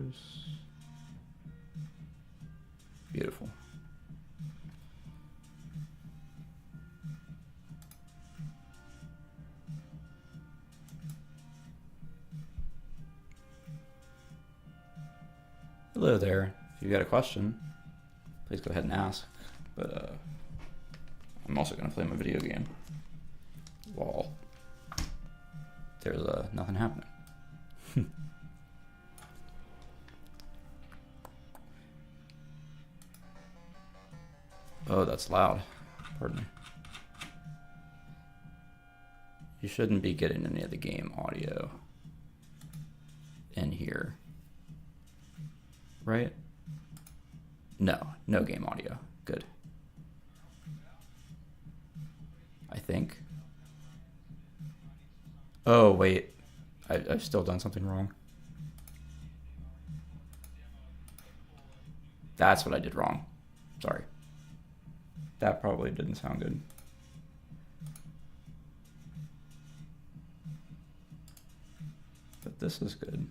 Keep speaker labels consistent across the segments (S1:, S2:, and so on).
S1: videos. Beautiful. Hello there. If you got a question, please go ahead and ask. But I'm also going to play my video game while there's nothing happening. Oh, that's loud. Pardon me. You shouldn't be getting any of the game audio in here. Right? No game audio. Good. I think. Oh, wait. I've still done something wrong. That's what I did wrong. Sorry. That probably didn't sound good. But this is good.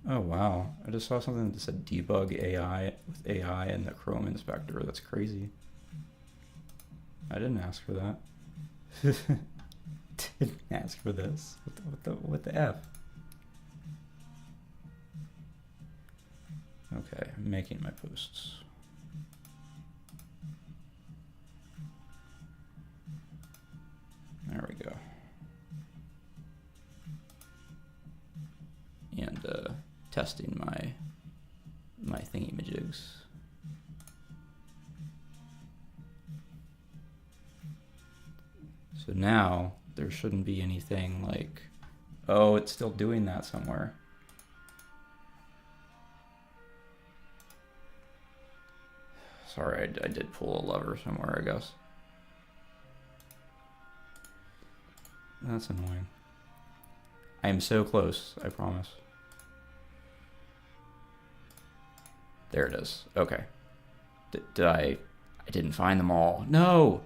S1: Oh wow, I just saw something that said debug AI with AI in the Chrome inspector. That's crazy. I didn't ask for that. Didn't ask for this. What the F? Okay, I'm making my posts. There we go. And testing my thingy-majigs. So now there shouldn't be anything like, oh, it's still doing that somewhere. Sorry, I did pull a lever somewhere, I guess. That's annoying. I am so close, I promise. There it is. Okay. I didn't find them all. No!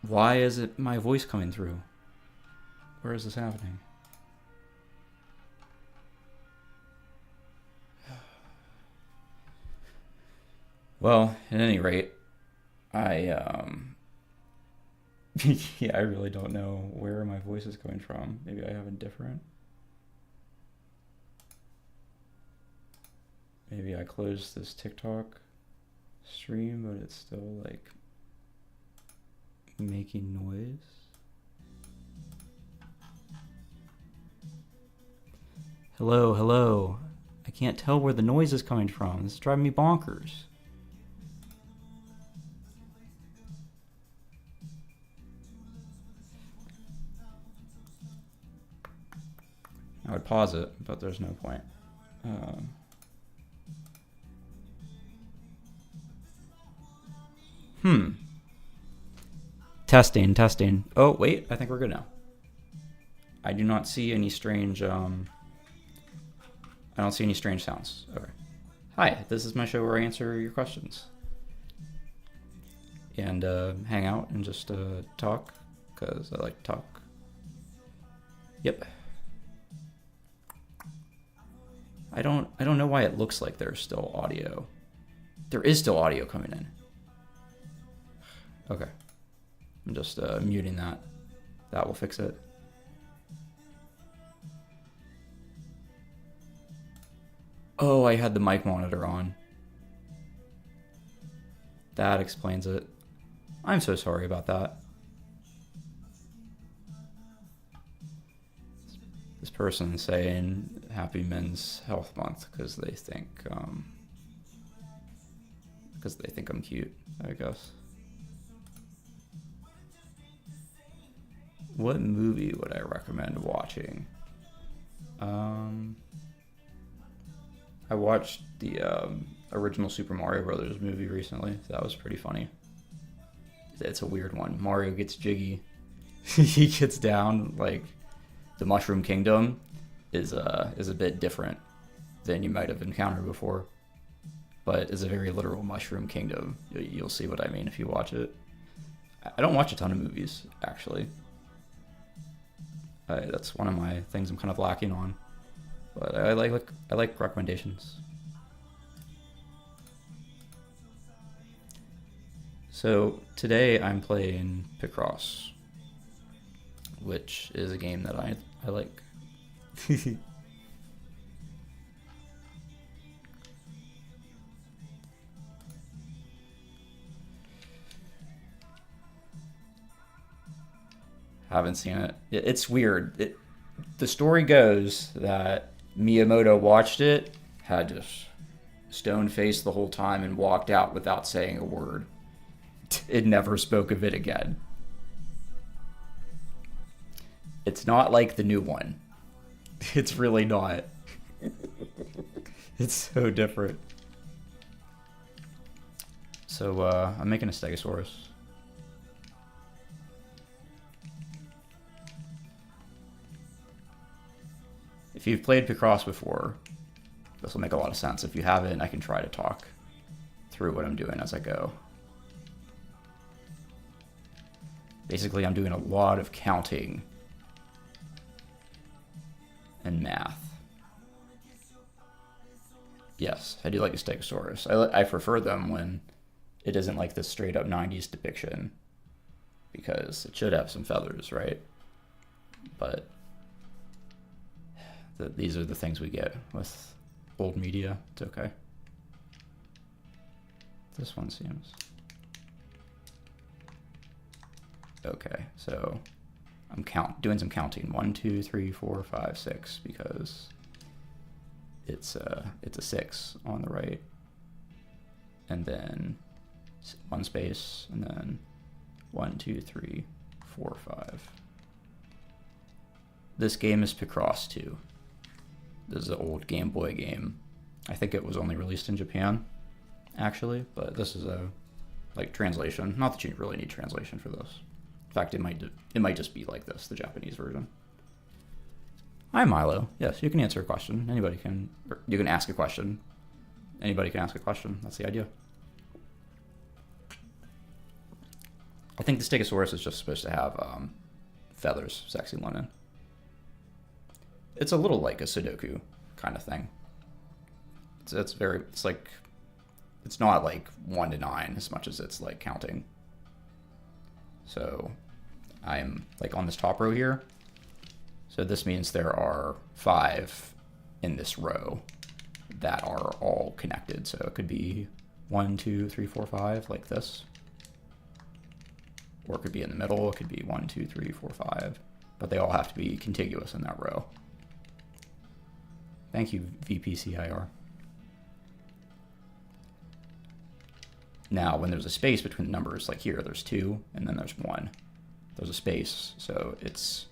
S1: Why is it my voice coming through? Where is this happening? Well, at any rate, yeah, I really don't know where my voice is coming from. Maybe I have a different. Maybe I closed this TikTok stream, but it's still like making noise. Hello, hello. I can't tell where the noise is coming from. This is driving me bonkers. I would pause it, but there's no point. Testing. Oh, wait, I think we're good now. I do not see any strange, I don't see any strange sounds. Okay. Hi, this is my show where I answer your questions. And hang out and just talk, because I like to talk. Yep. I don't know why it looks like there's still audio. There is still audio coming in. Okay. I'm just muting that. That will fix it. Oh, I had the mic monitor on. That explains it. I'm so sorry about that. This person saying Happy Men's Health Month because they think I'm cute, I guess. What movie would I recommend watching? I watched the original Super Mario Brothers movie recently. That was pretty funny. It's a weird one. Mario gets jiggy. He gets down, like, the Mushroom Kingdom is a bit different than you might have encountered before. but is a very literal mushroom kingdom. You'll see what I mean if you watch it. I don't watch a ton of movies, actually. That's one of my things I'm kind of lacking on. But I like recommendations. So today I'm playing Picross, which is a game that I like. Haven't seen it. It's weird. The story goes that Miyamoto watched it, had just stone faced the whole time, and walked out without saying a word. It never spoke of it again. It's not like the new one. It's really not. It's so different. So I'm making a Stegosaurus. If you've played Picross before, this will make a lot of sense. If you haven't, I can try to talk through what I'm doing as I go. Basically, I'm doing a lot of counting and math. Yes, I do like a Stegosaurus. I prefer them when it isn't like this straight up 90s depiction, because it should have some feathers, right? But these are the things we get with old media. It's okay. This one seems okay. So I'm doing some counting. 1, 2, 3, 4, 5, 6, because it's a 6 on the right, and then one space, and then 1, 2, 3, 4, 5. This game is Picross 2. This is an old Game Boy game. I think it was only released in Japan, actually, but this is a translation. Not that you really need translation for this. In fact, it might just be like this, the Japanese version. Hi, Milo. Yes, you can answer a question. Anybody can. Or you can ask a question. Anybody can ask a question. That's the idea. I think the Stegosaurus is just supposed to have feathers, sexy linen. It's a little like a Sudoku kind of thing. It's not like 1 to 9 as much as it's like counting. So I'm like on this top row here. So this means there are 5 in this row that are all connected. So it could be 1, 2, 3, 4, 5 like this. Or it could be in the middle. It could be 1, 2, 3, 4, 5. But they all have to be contiguous in that row. Thank you, VPCIR. Now, when there's a space between the numbers, like here, there's 2, and then there's 1. There's a space, so it's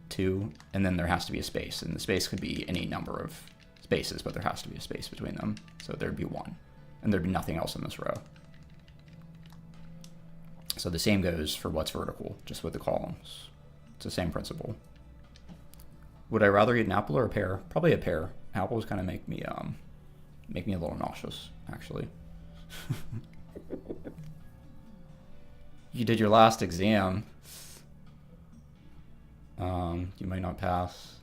S1: 2, and then there has to be a space. And the space could be any number of spaces, but there has to be a space between them. So there'd be 1, and there'd be nothing else in this row. So the same goes for what's vertical, just with the columns. It's the same principle. Would I rather eat an apple or a pear? Probably a pear. Apples kind of make me a little nauseous, actually. You did your last exam. You might not pass.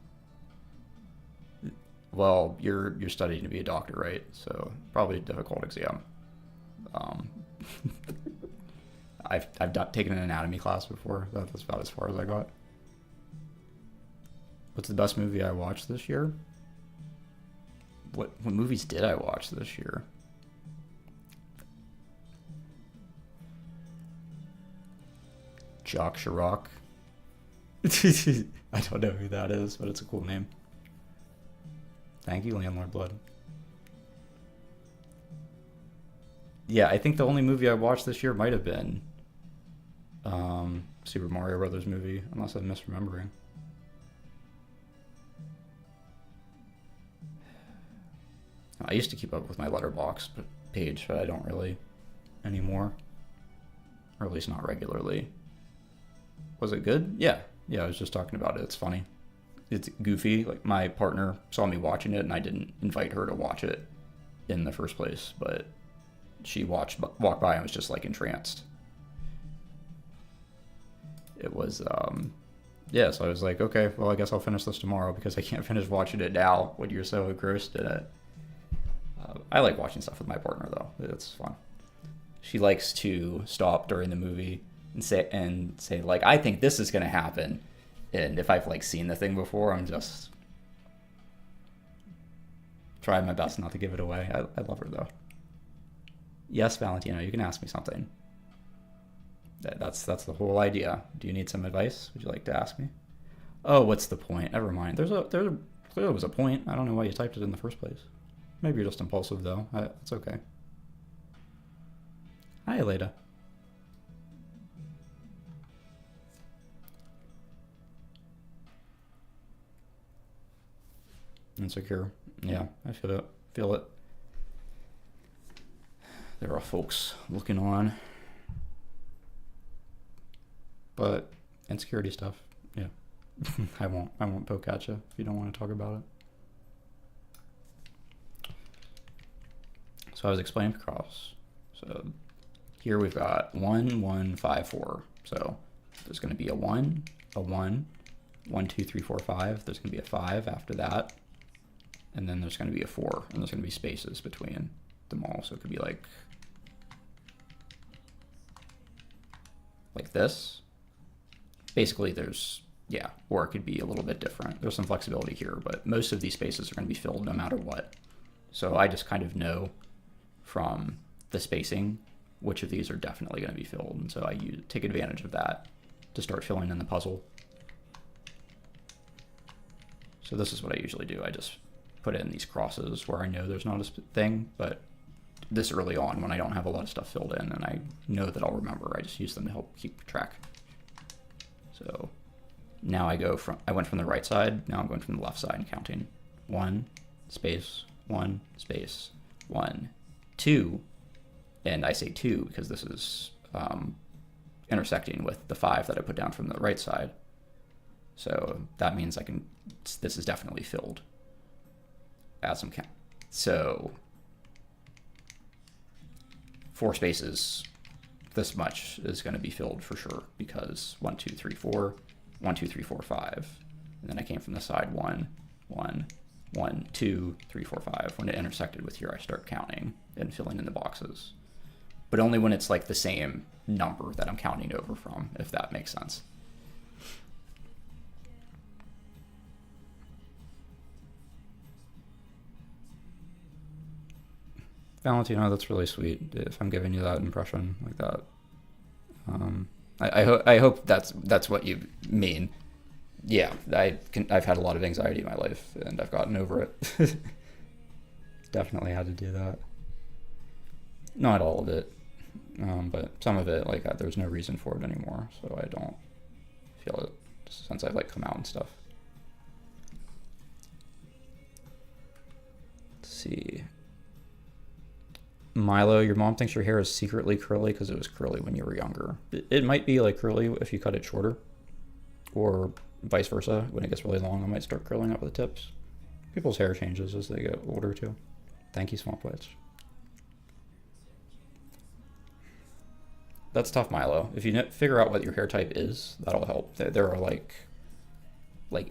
S1: Well, you're studying to be a doctor, right? So probably a difficult exam. I've taken an anatomy class before. That's about as far as I got. What's the best movie I watched this year? What movies did I watch this year? Jacques Chirac. I don't know who that is, but it's a cool name. Thank you, Landlord Blood. Yeah, I think the only movie I watched this year might have been Super Mario Brothers movie, unless I'm misremembering. I used to keep up with my Letterboxd page, but I don't really anymore. Or at least not regularly. Was it good? Yeah. Yeah, I was just talking about it. It's funny. It's goofy. Like, my partner saw me watching it, and I didn't invite her to watch it. in the first place, but she walked by and was just like entranced. It was yeah, so I was like, okay, well, I guess I'll finish this tomorrow because I can't finish watching it now when you're so engrossed in it. I like watching stuff with my partner though. It's fun. She likes to stop during the movie and say like, I think this is gonna happen, and if I've like seen the thing before, I'm just trying my best not to give it away. I love her though. Yes, Valentino, you can ask me something. That's the whole idea. Do you need some advice? Would you like to ask me? Oh, what's the point? Never mind. Clearly was a point. I don't know why you typed it in the first place. Maybe you're just impulsive though. It's okay. Hi, Aleda. Insecure. Yeah, I feel it. Feel it. There are folks looking on. But insecurity stuff, yeah. I won't poke at you if you don't want to talk about it. So I was explaining Picross. So here we've got 1, 1, 5, 4. So there's going to be a 1, 1, 2, 3, 4, 5. There's going to be a 5 after that. And then there's going to be a 4. And there's going to be spaces between them all. So it could be like this. Basically there's, yeah, or it could be a little bit different. There's some flexibility here, but most of these spaces are going to be filled no matter what. So I just kind of know from the spacing which of these are definitely going to be filled. And so I take advantage of that to start filling in the puzzle. So this is what I usually do. I just put in these crosses where I know there's not a thing, but this early on when I don't have a lot of stuff filled in and I know that I'll remember, I just use them to help keep track. So now I went from the right side, now I'm going from the left side and counting. 1, space, 1, space, 1, 2, and I say 2 because this is intersecting with the 5 that I put down from the right side. So that means this is definitely filled. Add some count. So 4 spaces, this much is going to be filled for sure because 1, 2, 3, 4, 1, 2, 3, 4, 5. And then I came from the side 1, 1, 1, 2, 3, 4, 5. When it intersected with here, I start counting and filling in the boxes. But only when it's like the same number that I'm counting over from, if that makes sense. Valentino, that's really sweet if I'm giving you that impression like that. I hope that's what you mean. Yeah, I've had a lot of anxiety in my life and I've gotten over it. Definitely had to do that. Not all of it, but some of it, like there's no reason for it anymore, so I don't feel it just since I've like come out and stuff. Let's see. Milo, your mom thinks your hair is secretly curly because it was curly when you were younger. It might be like curly if you cut it shorter, or vice versa. When it gets really long, I might start curling up the tips. People's hair changes as they get older too. Thank you, Swamp Witch. That's tough, Milo. If you figure out what your hair type is, that'll help. There are like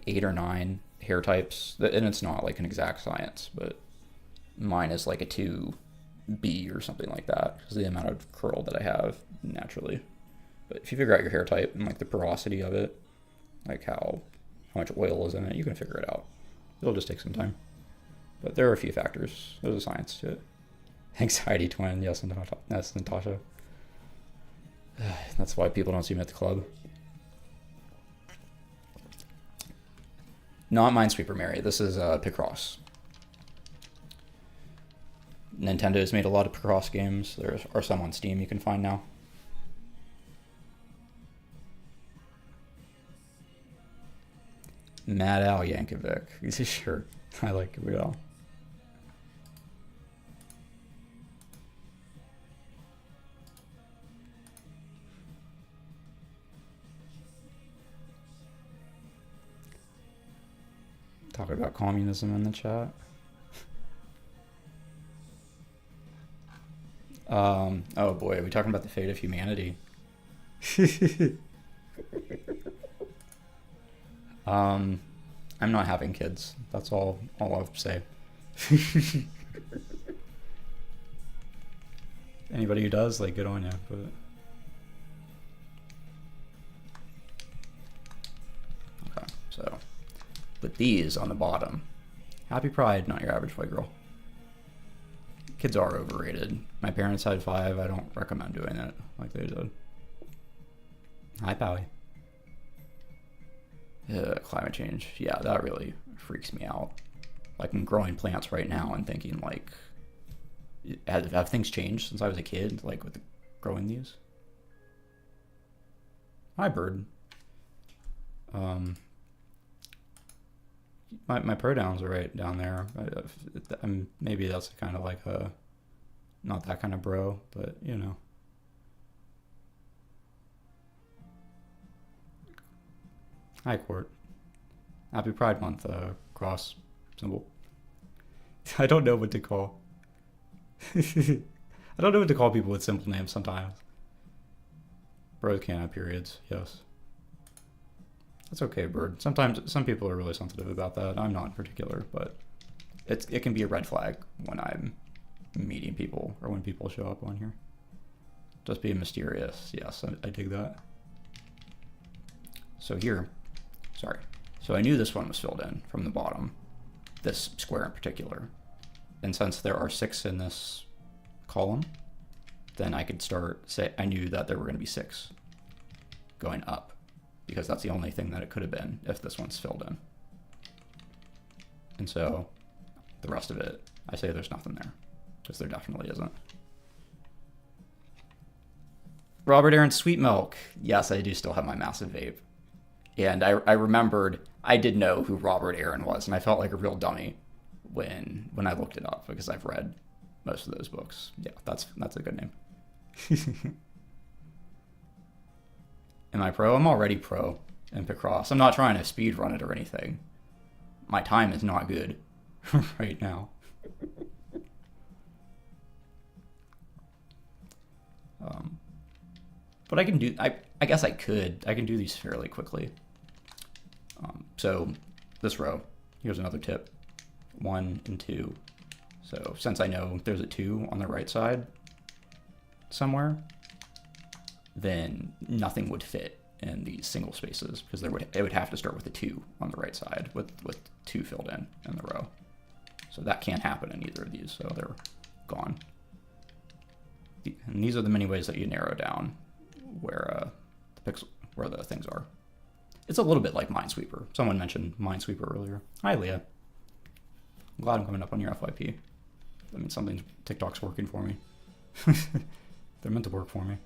S1: 8 or 9 hair types, and it's not like an exact science, but mine is like a 2B or something like that because of the amount of curl that I have naturally. But if you figure out your hair type and like the porosity of it, like how much oil is in it, you can figure it out. It'll just take some time. But there are a few factors. There's a science to it. Anxiety twin, yes, Natasha. That's why people don't see me at the club. Not Minesweeper Mary. This is Picross. Nintendo has made a lot of Picross games. There are some on Steam you can find now. Mad Al Yankovic. Sure. I like it well. Talking about communism in the chat. Oh boy, are we talking about the fate of humanity? I'm not having kids. That's all I'll say. Anybody who does, like, good on you. But okay, so with these on the bottom, Happy Pride, not your average white girl. Kids are overrated. My parents had 5. I don't recommend doing it like they did. Hi, Powie. Climate change. Yeah, that really freaks me out. Like, I'm growing plants right now and thinking, like, have things changed since I was a kid, like, with growing these? Hi, bird. My pronouns are right down there. Maybe that's kind of like a, not that kind of bro, but, you know. Hi, Court. Happy Pride Month, cross symbol. I don't know what to call. I don't know what to call people with simple names sometimes. Bros can't have periods, yes. That's okay, Bird. Sometimes some people are really sensitive about that. I'm not in particular, but it can be a red flag when I'm meeting people or when people show up on here. Just being mysterious. Yes, I dig that. So here, sorry. So I knew this one was filled in from the bottom, this square in particular. And since there are 6 in this column, then I could I knew that there were going to be 6 going up, because that's the only thing that it could have been if this one's filled in. And so the rest of it, I say there's nothing there, because there definitely isn't. Robert Aaron Sweet Milk. Yes, I do still have my massive vape. And I remembered, I did know who Robert Aaron was, and I felt like a real dummy when I looked it up, because I've read most of those books. Yeah, that's a good name. Am I pro? I'm already pro in Picross. I'm not trying to speed run it or anything. My time is not good right now. But I can do, I guess I can do these fairly quickly. So this row, here's another tip, 1 and 2. So since I know there's a 2 on the right side somewhere, then nothing would fit in these single spaces, because it would have to start with a 2 on the right side with 2 filled in the row. So that can't happen in either of these, so they're gone. And these are the many ways that you narrow down where the things are. It's a little bit like Minesweeper. Someone mentioned Minesweeper earlier. Hi, Leah. I'm glad I'm coming up on your FYP. That means TikTok's working for me. They're meant to work for me.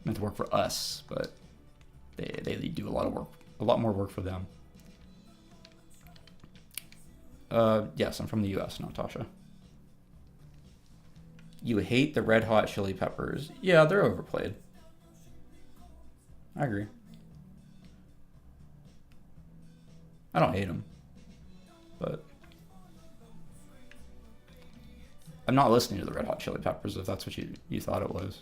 S1: Meant to work for us, but they do a lot more work for them. Yes, I'm from the US, not Tasha. You hate the Red Hot Chili Peppers. Yeah, they're overplayed. I agree. I don't hate them, but I'm not listening to the Red Hot Chili Peppers, if that's what you thought it was.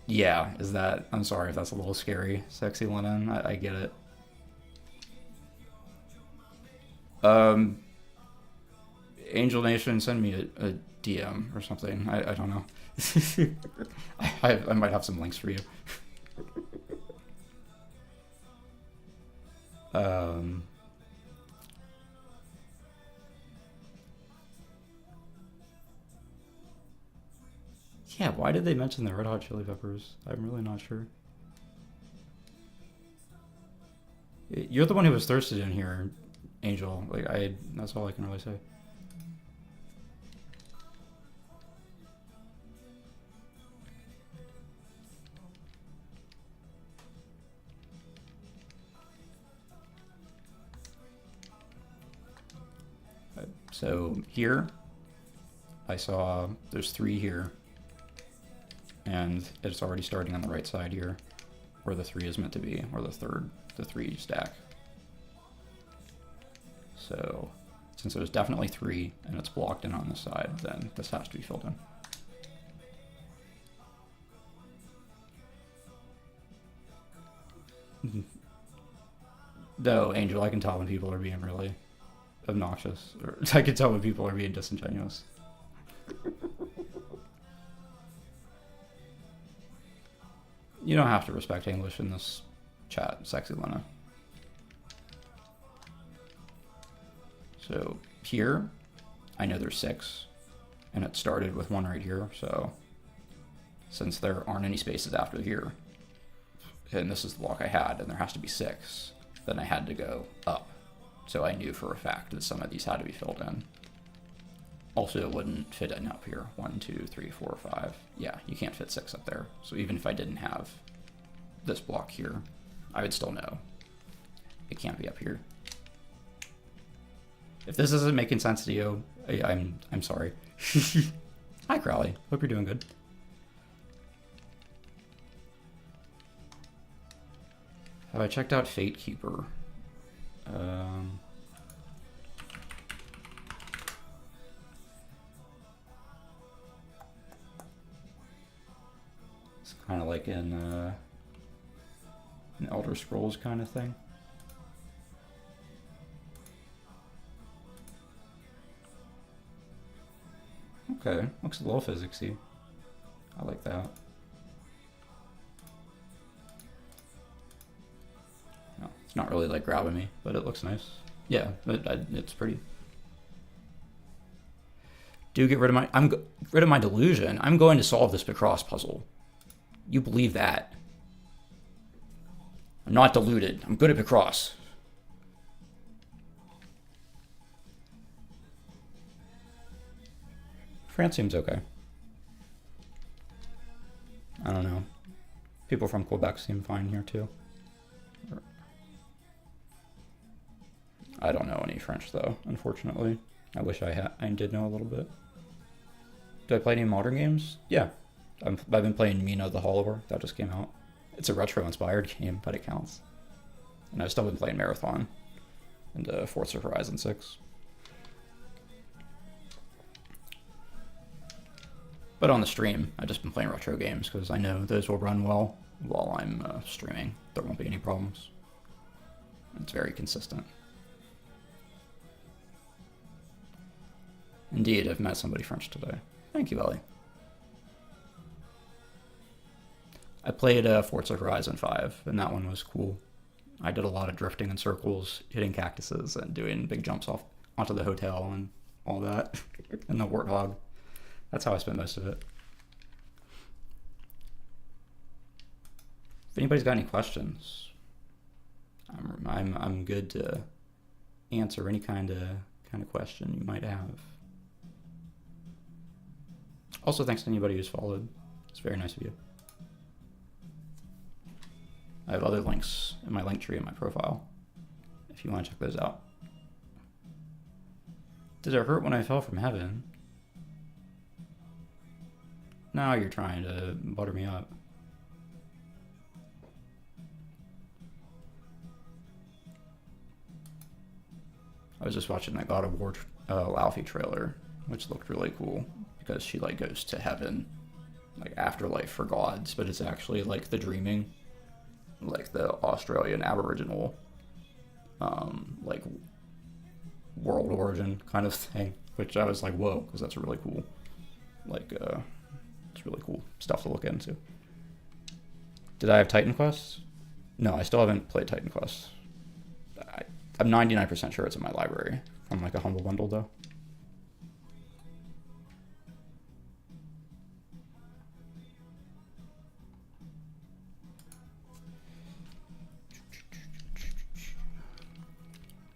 S1: Yeah, I'm sorry if that's a little scary, Sexy Lennon. I get it. Angel Nation, send me a DM or something. I don't know. I might have some links for you. Yeah, why did they mention the Red Hot Chili Peppers? I'm really not sure. You're the one who was thirsted in here, Angel. That's all I can really say. So here, I saw there's 3 here, and it's already starting on the right side here, where the 3 is meant to be, or the 3 stack. So since there's definitely 3 and it's blocked in on this side, then this has to be filled in. Though, Angel, I can tell when people are being really obnoxious, or I can tell when people are being disingenuous. You don't have to respect English in this chat, Sexy Lena. So here, I know there's 6, and it started with 1 right here, so since there aren't any spaces after here, and this is the block I had, and there has to be 6, then I had to go up. So I knew for a fact that some of these had to be filled in. Also, it wouldn't fit in up here. 1, 2, 3, 4, 5. Yeah, you can't fit 6 up there. So even if I didn't have this block here, I would still know it can't be up here. If this isn't making sense to you, I'm sorry. Hi, Crowley. Hope you're doing good. Have I checked out Fate Keeper? It's kind of like in an Elder Scrolls kind of thing. Okay, looks a little physicsy. I like that. No, it's not really like grabbing me, but it looks nice. Yeah, it's pretty. Do get rid of my. Rid of my delusion. I'm going to solve this Picross puzzle. You believe that? I'm not deluded. I'm good at Picross. France seems okay. I don't know. People from Quebec seem fine here too. I don't know any French though, unfortunately. I wish I did know a little bit. Do I play any modern games? Yeah. I've been playing Mina the Hollower. That just came out. It's a retro-inspired game, but it counts. And I've still been playing Marathon and Forza Horizon 6. But on the stream, I've just been playing retro games because I know those will run well while I'm streaming. There won't be any problems. It's very consistent. Indeed, I've met somebody French today. Thank you, Ellie. I played Forza Horizon 5, and that one was cool. I did a lot of drifting in circles, hitting cactuses, and doing big jumps off onto the hotel and all that, and the warthog. That's how I spent most of it. If anybody's got any questions, I'm good to answer any kind of question you might have. Also, thanks to anybody who's followed. It's very nice of you. I have other links in my link tree in my profile if you want to check those out. Did it hurt when I fell from heaven? Now you're trying to butter me up. I was just watching that God of War Alfie trailer, which looked really cool because she like goes to heaven, like afterlife for gods, but it's actually like the dreaming, like the Australian Aboriginal, like world origin kind of thing, which I was like, whoa, because that's really cool. Like, it's really cool stuff to look into. Did I have Titan Quest? No, I still haven't played Titan Quest. I'm 99% sure it's in my library from like a Humble Bundle though.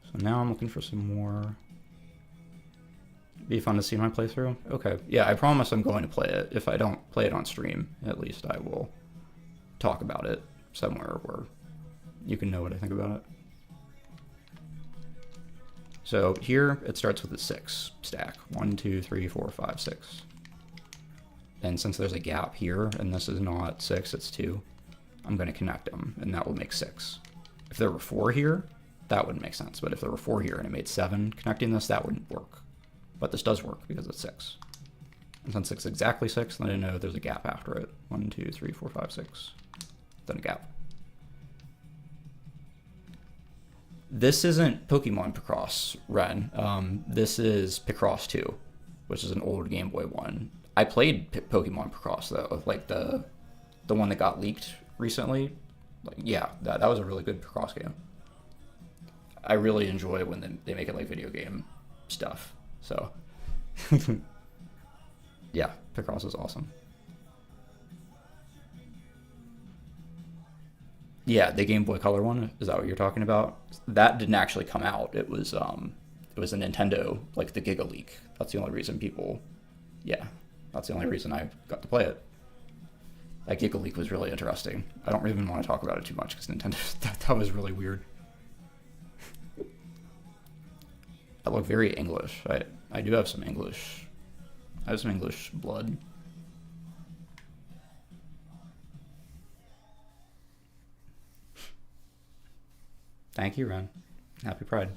S1: So now I'm looking for some more. Be fun to see my playthrough. Okay, yeah, I promise I'm going to play it. If I don't play it on stream, at least I will talk about it somewhere where you can know what I think about it. So here it starts with a 6 stack. 1, 2, 3, 4, 5, 6. And since there's a gap here, and this is not 6, it's 2, I'm going to connect them, and that will make 6. If there were 4 here, that wouldn't make sense. But if there were 4 here and it made 7 connecting this, that wouldn't work. But this does work because it's 6. And since it's exactly 6, then I know there's a gap after it. 1, 2, 3, 4, 5, 6. Then a gap. This isn't Pokemon Picross, Ren. This is Picross 2, which is an old Game Boy one. I played Pokemon Picross, though, like the one that got leaked recently. Like, yeah, that was a really good Picross game. I really enjoy when they make it like video game stuff. So, yeah, Picross is awesome. Yeah, the Game Boy Color one, is that what you're talking about? That didn't actually come out. It was a Nintendo, like the Giga Leak. That's the only reason that's the only reason I got to play it. That Giga Leak was really interesting. I don't even want to talk about it too much because Nintendo, that was really weird. I look very English. I do have some English. I have some English blood. Thank you, Ren. Happy Pride.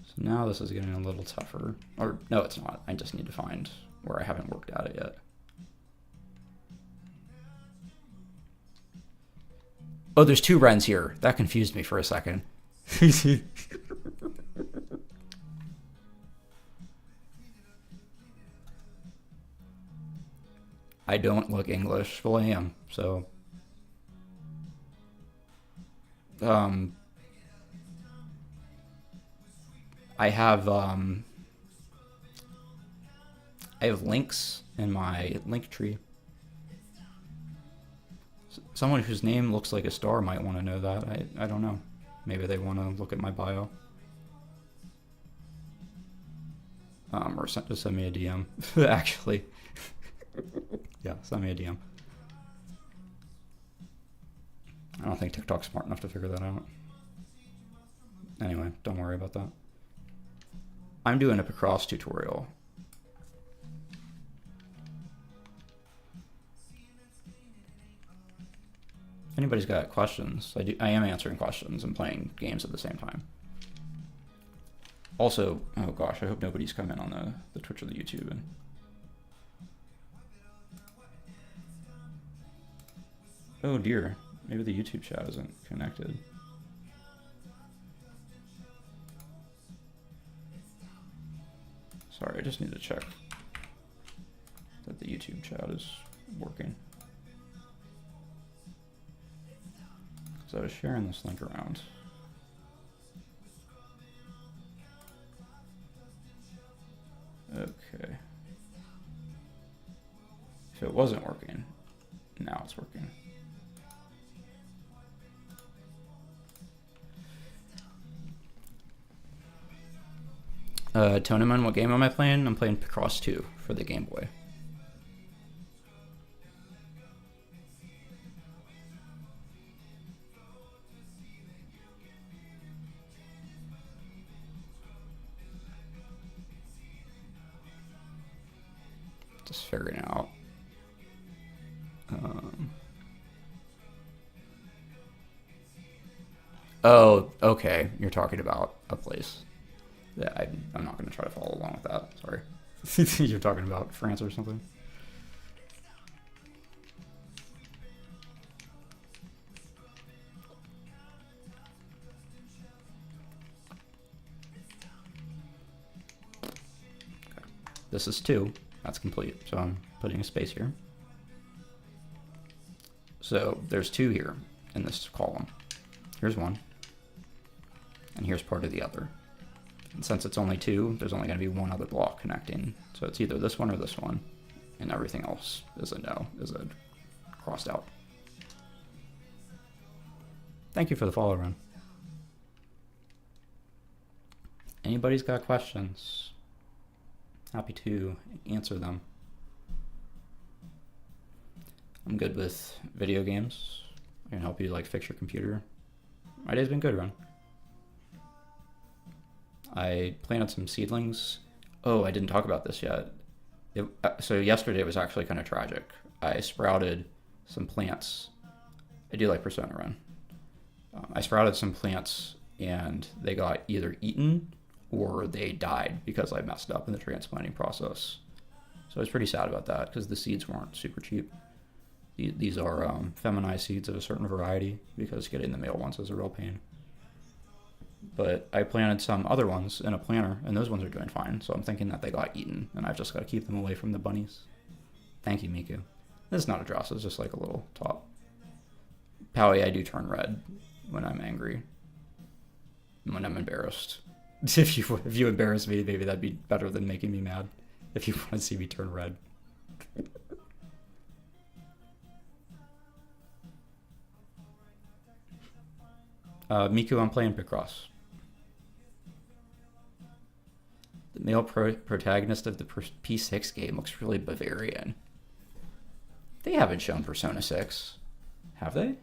S1: So now this is getting a little tougher. Or, no, it's not. I just need to find where I haven't worked at it yet. Oh, there's 2 Rens here. That confused me for a second. I don't look English. Well, I am, so. I have links in my link tree. Someone whose name looks like a star might want to know that. I don't know. Maybe they want to look at my bio. Or just send me a DM, actually. Yeah, send me a DM. I don't think TikTok's smart enough to figure that out. Anyway, don't worry about that. I'm doing a Picross tutorial. If anybody's got questions, I am answering questions and playing games at the same time. Also, oh gosh, I hope nobody's come in on the Twitch or the YouTube. Oh dear, maybe the YouTube chat isn't connected. Sorry, I just need to check that the YouTube chat is working. So I was sharing this link around. Okay. If it wasn't working, now it's working. Toneman, what game am I playing? I'm playing Picross 2 for the Game Boy. Just figuring it out. Oh, okay. You're talking about a place. Yeah, I'm not going to try to follow along with that. Sorry. You're talking about France or something? Okay. This is 2. That's complete. So I'm putting a space here. So there's 2 here in this column. Here's 1. And here's part of the other. And since it's only 2, there's only going to be 1 other block connecting. So it's either this one or this one. And everything else is a no, is a crossed out. Thank you for the follow, Ron. Anybody's got questions? Happy to answer them. I'm good with video games. I can help you like fix your computer. My day's been good, Ron. I planted some seedlings. Oh, I didn't talk about this yet. So yesterday was actually kind of tragic. I sprouted some plants. I do like Persona Run. I sprouted some plants and they got either eaten or they died because I messed up in the transplanting process. So I was pretty sad about that because the seeds weren't super cheap. These are feminized seeds of a certain variety because getting the male ones is a real pain. But I planted some other ones in a planter, and those ones are doing fine. So I'm thinking that they got eaten, and I've just got to keep them away from the bunnies. Thank you, Miku. This is not a dress, it's just like a little top. Powie, I do turn red when I'm angry. When I'm embarrassed. If you embarrass me, maybe that'd be better than making me mad. If you want to see me turn red. Miku, I'm playing Picross. The male protagonist of the P6 game looks really Bavarian. They haven't shown Persona 6. Have they?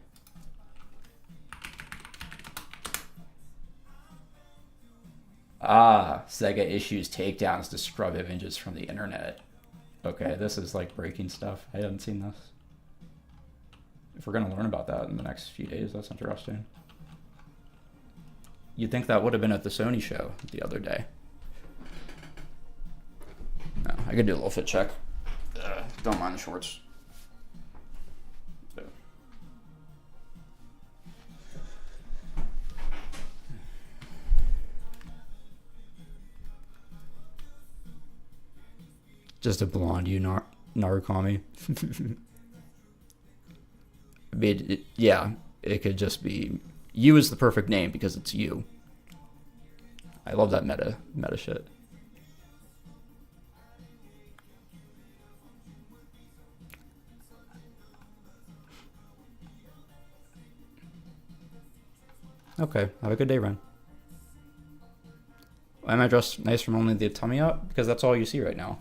S1: Ah, Sega issues takedowns to scrub images from the internet. Okay, this is like breaking stuff. I haven't seen this. If we're going to learn about that in the next few days, that's interesting. You'd think that would have been at the Sony show the other day. No, I could do a little fit check. Don't mind the shorts. Just a blonde, you Narukami. I mean, yeah, it could just be... You is the perfect name because it's you. I love that meta shit. Okay, have a good day, Ren. Why am I dressed nice from only the tummy up? Because that's all you see right now.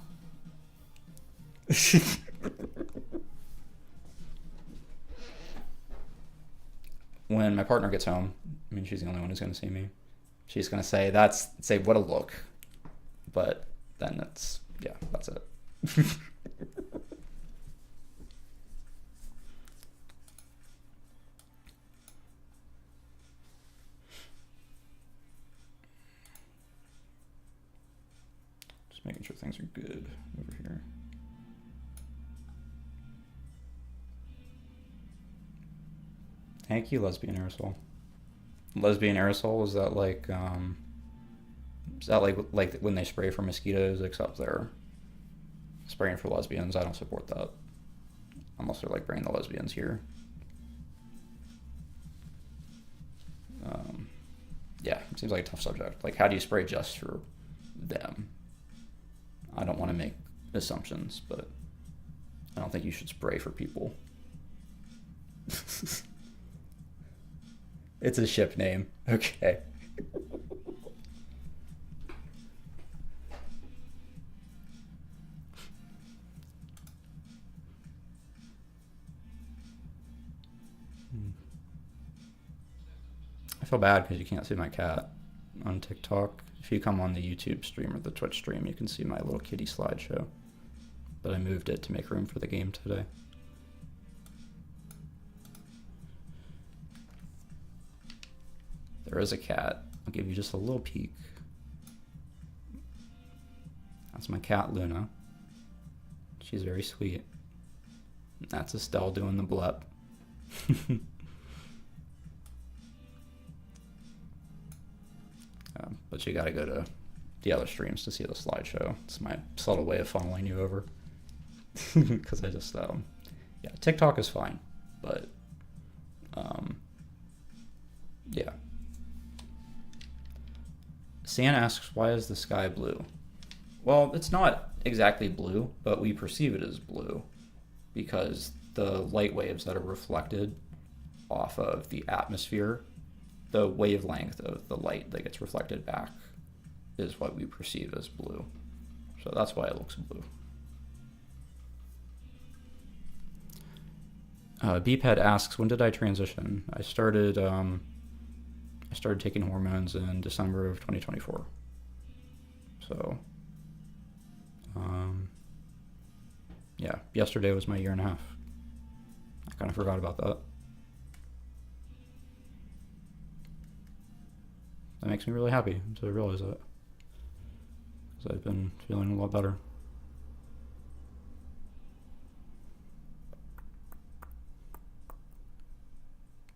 S1: When my partner gets home, I mean, she's the only one who's going to see me. She's going to say, what a look. But then that's it. Just making sure things are good over here. Thank you, lesbian aerosol. Lesbian aerosol, is that like when they spray for mosquitoes, except they're spraying for lesbians? I don't support that. Unless they're like bringing the lesbians here. Yeah, it seems like a tough subject. Like, how do you spray just for them? I don't want to make assumptions, but I don't think you should spray for people. It's a ship name. Okay. I feel bad because you can't see my cat on TikTok. If you come on the YouTube stream or the Twitch stream, you can see my little kitty slideshow. But I moved it to make room for the game today. There is a cat. I'll give you just a little peek. That's my cat, Luna. She's very sweet. That's Estelle doing the blep. But you gotta go to the other streams to see the slideshow. It's my subtle way of funneling you over. Because I just, yeah, TikTok is fine. But, yeah. Stan asks, why is the sky blue? Well, it's not exactly blue, but we perceive it as blue because the light waves that are reflected off of the atmosphere, the wavelength of the light that gets reflected back is what we perceive as blue. So that's why it looks blue. Beephead asks, when did I transition? I started taking hormones in December of 2024. So Um, yeah, yesterday was my year and a half. I kind of forgot about that. That makes me really happy to realize that, because I've been feeling a lot better.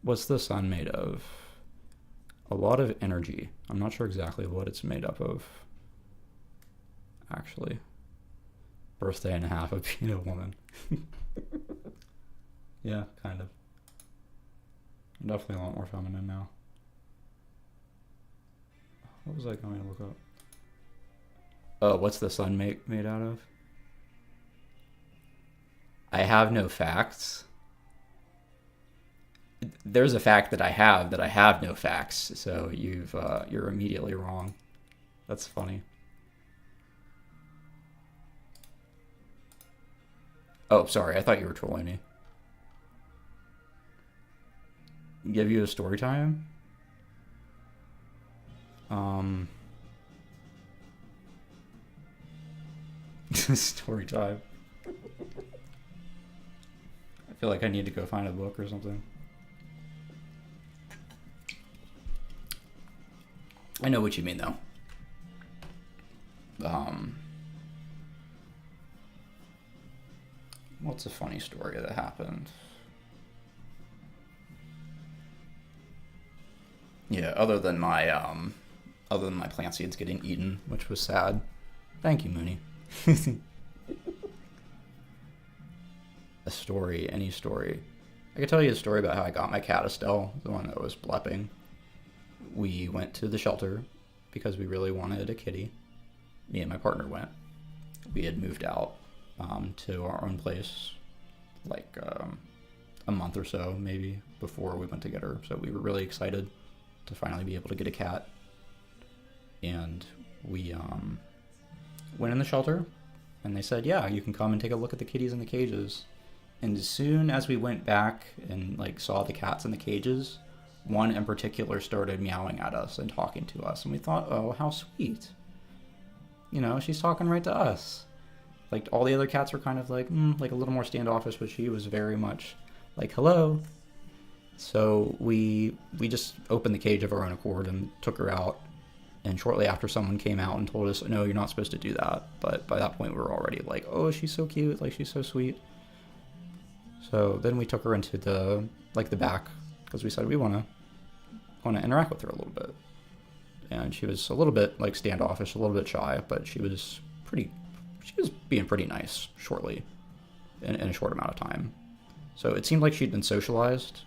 S1: What's the sun made of? A lot of energy. I'm not sure exactly what it's made up of, actually. Birthday and a half of being a woman. Yeah, kind of. I'm definitely a lot more feminine now. What was I going to look up? Oh, what's the sun made out of? I have no facts. There's a fact that I have no facts. So you're immediately wrong. That's funny. Oh, sorry. I thought you were trolling me. Give you a story time? Story time. I feel like I need to go find a book or something. I know what you mean, though. What's a funny story that happened? Yeah, other than my plant seeds getting eaten, which was sad. Thank you, Mooney. A story, any story. I could tell you a story about how I got my cat Estelle, the one that was blepping. We went to the shelter because we really wanted a kitty. Me and my partner went. We had moved out to our own place like a month or so maybe before we went to get her. So we were really excited to finally be able to get a cat. And we went in the shelter and they said, yeah, you can come and take a look at the kitties in the cages. And as soon as we went back and like saw the cats in the cages, one in particular started meowing at us and talking to us. And we thought, oh, how sweet. You know, she's talking right to us. Like, all the other cats were kind of like a little more standoffish, but she was very much like, hello. So we just opened the cage of our own accord and took her out. And shortly after, someone came out and told us, no, you're not supposed to do that. But by that point, we were already like, oh, she's so cute. Like, she's so sweet. So then we took her into the back, because we said we want to interact with her a little bit. And she was a little bit like standoffish, a little bit shy, but she was being pretty nice shortly in a short amount of time. So it seemed like she'd been socialized.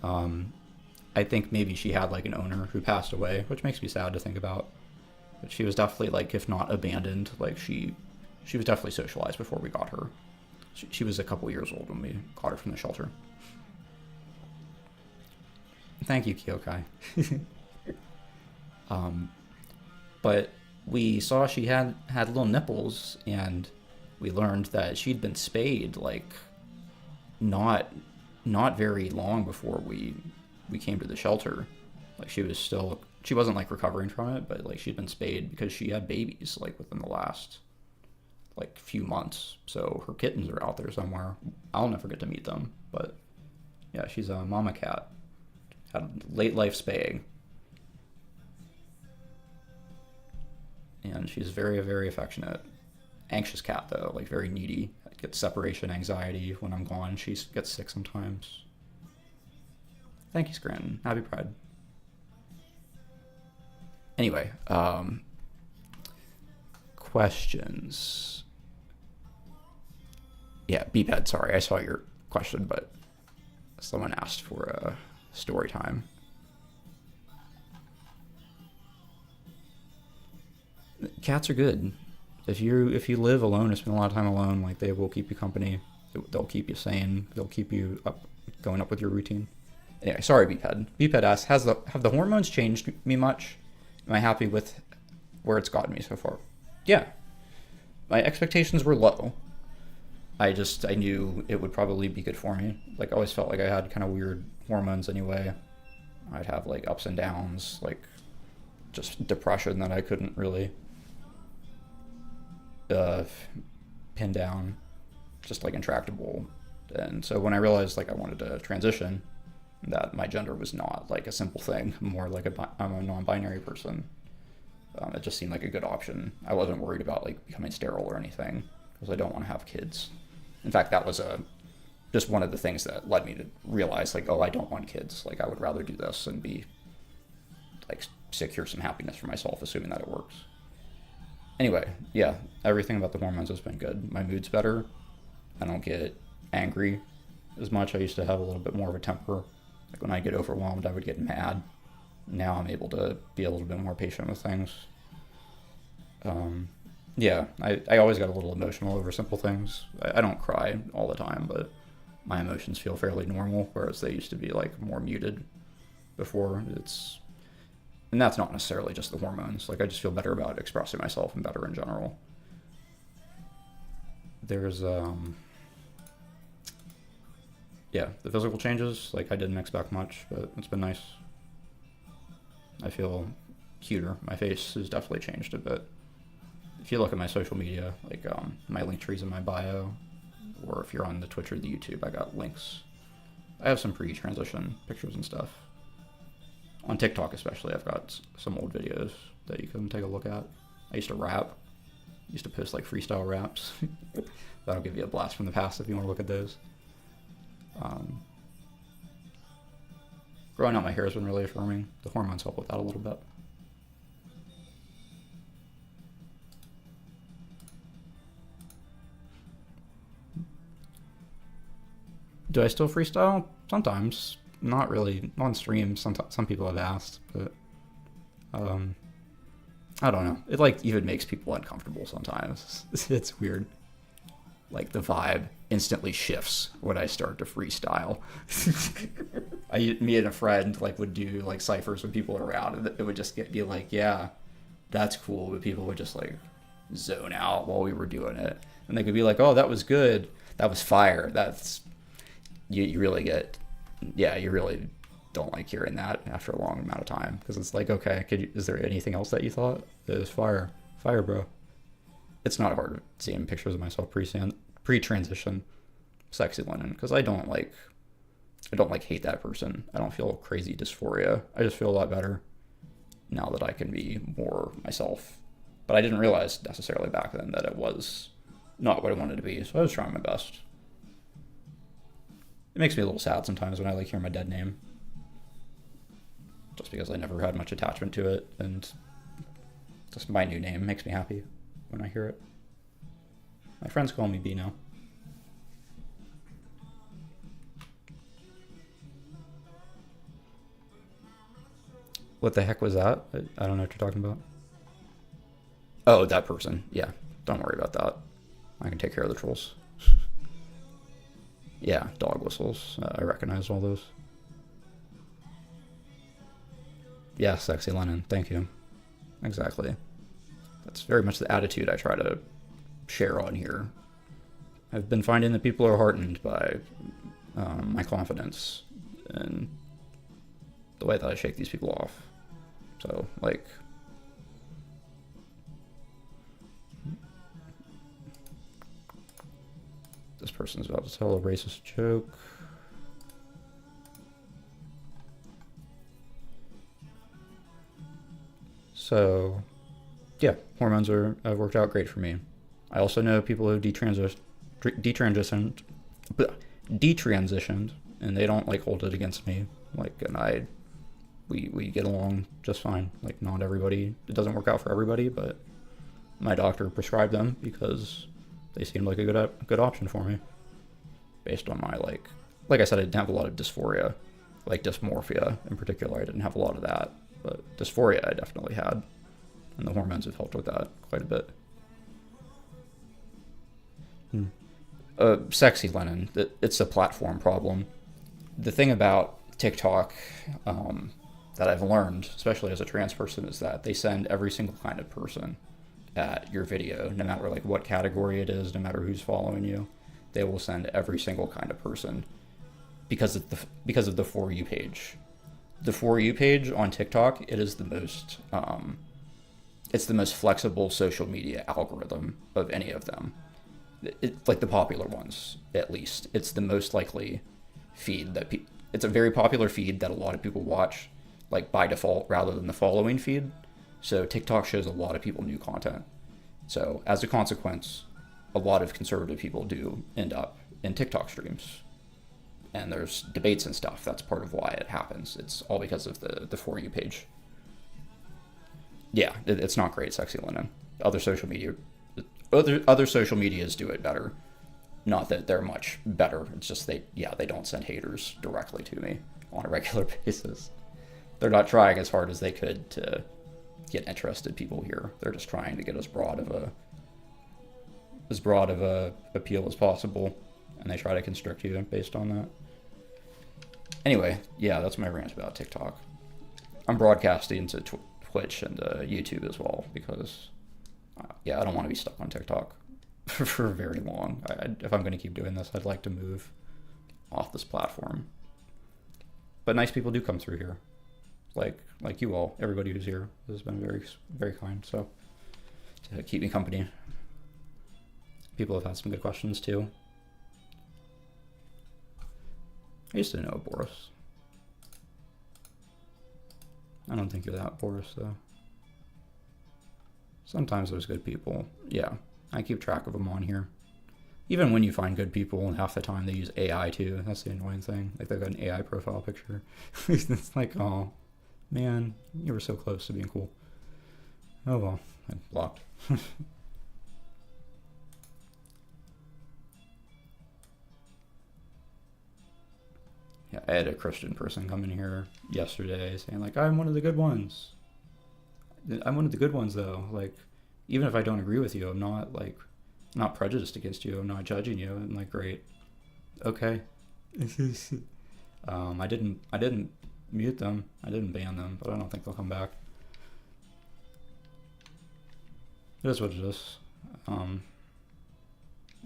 S1: I think maybe she had like an owner who passed away, which makes me sad to think about. But she was definitely like, if not abandoned, like she was definitely socialized before we got her. She was a couple years old when we got her from the shelter. Thank you, Kyokai. But we saw she had little nipples, and we learned that she'd been spayed like not very long before we came to the shelter. Like she wasn't like recovering from it, but like she'd been spayed because she had babies like within the last like few months. So her kittens are out there somewhere. I'll never get to meet them, but yeah, she's a mama cat. Had late life spaying. And she's very, very affectionate. Anxious cat, though, like very needy. Gets separation anxiety when I'm gone. She gets sick sometimes. Thank you, Scranton. Happy Pride. Anyway, questions. Yeah, Beephead, sorry, I saw your question, but someone asked for a story time. Cats are good. If you live alone or spend a lot of time alone, like they will keep you company. They'll keep you sane. They'll keep you going up with your routine. Anyway, sorry, Beephead. Beephead asks, have the hormones changed me much? Am I happy with where it's gotten me so far? Yeah. My expectations were low. I knew it would probably be good for me. Like, I always felt like I had kind of weird hormones anyway. I'd have like ups and downs, like just depression that I couldn't really uh, pinned down, just like intractable. And so when I realized like I wanted to transition, that my gender was not like a simple thing, more like I'm a non-binary person. It just seemed like a good option. I wasn't worried about like becoming sterile or anything because I don't want to have kids. In fact, that was just one of the things that led me to realize like, oh, I don't want kids. Like I would rather do this and be like secure some happiness for myself, assuming that it works. Anyway, yeah, everything about the hormones has been good. My mood's better. I don't get angry as much. I used to have a little bit more of a temper. Like when I get overwhelmed, I would get mad. Now I'm able to be a little bit more patient with things. Yeah, I always got a little emotional over simple things. I don't cry all the time, but my emotions feel fairly normal, whereas they used to be like more muted before. And that's not necessarily just the hormones. Like I just feel better about expressing myself and better in general. There's yeah, the physical changes, like I didn't expect much, but it's been nice. I feel cuter. My face has definitely changed a bit. If you look at my social media, like my link trees in my bio, or if you're on the Twitch or the YouTube, I got links. I have some pre-transition pictures and stuff. On TikTok especially, I've got some old videos that you can take a look at. I used to rap. I used to post like freestyle raps. That'll give you a blast from the past if you want to look at those. Growing out my hair has been really affirming. The hormones help with that a little bit. Do I still freestyle? Sometimes. Not really. On stream, some people have asked, but I don't know. It like even makes people uncomfortable sometimes. It's weird. Like the vibe instantly shifts when I start to freestyle. Me and a friend like would do like ciphers when people are around, and it would just be like, yeah, that's cool, but people would just like zone out while we were doing it, and they could be like, oh, that was good, that was fire. That's you really get, yeah, you really don't like hearing that after a long amount of time, because it's like, okay, is there anything else that you thought? It was fire, bro. It's not hard seeing pictures of myself pre-transition sexy linen, because I don't hate that person. I don't feel crazy dysphoria. I just feel a lot better now that I can be more myself. But I didn't realize necessarily back then that it was not what I wanted to be, so I was trying my best. It makes me a little sad sometimes when I like hear my dead name, just because I never had much attachment to it, and just my new name makes me happy when I hear it. My friends call me B now. What the heck was that? I don't know what you're talking about. Oh, that person. Yeah, don't worry about that. I can take care of the trolls. Yeah, dog whistles. I recognize all those. Yeah, sexy Lennon. Thank you. Exactly. That's very much the attitude I try to share on here. I've been finding that people are heartened by my confidence and the way that I shake these people off. So, like, this person's about to tell a racist joke. So, yeah, hormones have worked out great for me. I also know people who detransitioned, and they don't like hold it against me. Like, and we get along just fine. Like, not everybody, it doesn't work out for everybody, but my doctor prescribed them because they seemed like a good option for me, based on my like I said, I didn't have a lot of dysphoria, like dysmorphia in particular. I didn't have a lot of that, but dysphoria I definitely had, and the hormones have helped with that quite a bit. Sexy Lennon, it's a platform problem. The thing about TikTok that I've learned, especially as a trans person, is that they send every single kind of person at your video, no matter like what category it is, no matter who's following you. They will send every single kind of person because of the For You page. The For You page on TikTok, it is the most it's the most flexible social media algorithm of any of them. Like the popular ones, at least. It's the most likely feed that it's a very popular feed that a lot of people watch, like by default, rather than the following feed. So TikTok shows a lot of people new content. So as a consequence, a lot of conservative people do end up in TikTok streams. And there's debates and stuff. That's part of why it happens. It's all because of the For You page. Yeah, it's not great, Sexy Linen. Other social medias do it better. Not that they're much better. It's just they don't send haters directly to me on a regular basis. They're not trying as hard as they could to get interested people here. They're just trying to get as broad of a appeal as possible, and they try to constrict you based on that. Anyway, yeah, that's my rant about TikTok. I'm broadcasting to Twitch and YouTube as well because, I don't want to be stuck on TikTok for very long. If I'm going to keep doing this, I'd like to move off this platform. But nice people do come through here, like you all. Everybody who's here has been very, very kind. So to keep me company. People have had some good questions too. I used to know Boris. I don't think you're that Boris though. Sometimes there's good people. Yeah, I keep track of them on here. Even when you find good people, and half the time they use AI too. That's the annoying thing. Like they've got an AI profile picture. It's like, oh man, you were so close to being cool. Oh well, I blocked. Yeah, I had a Christian person come in here yesterday saying like, I'm one of the good ones. I'm one of the good ones though. Like, even if I don't agree with you, I'm not prejudiced against you. I'm not judging you. I'm like, great. Okay. I didn't mute them. I didn't ban them, but I don't think they'll come back. It is what it is.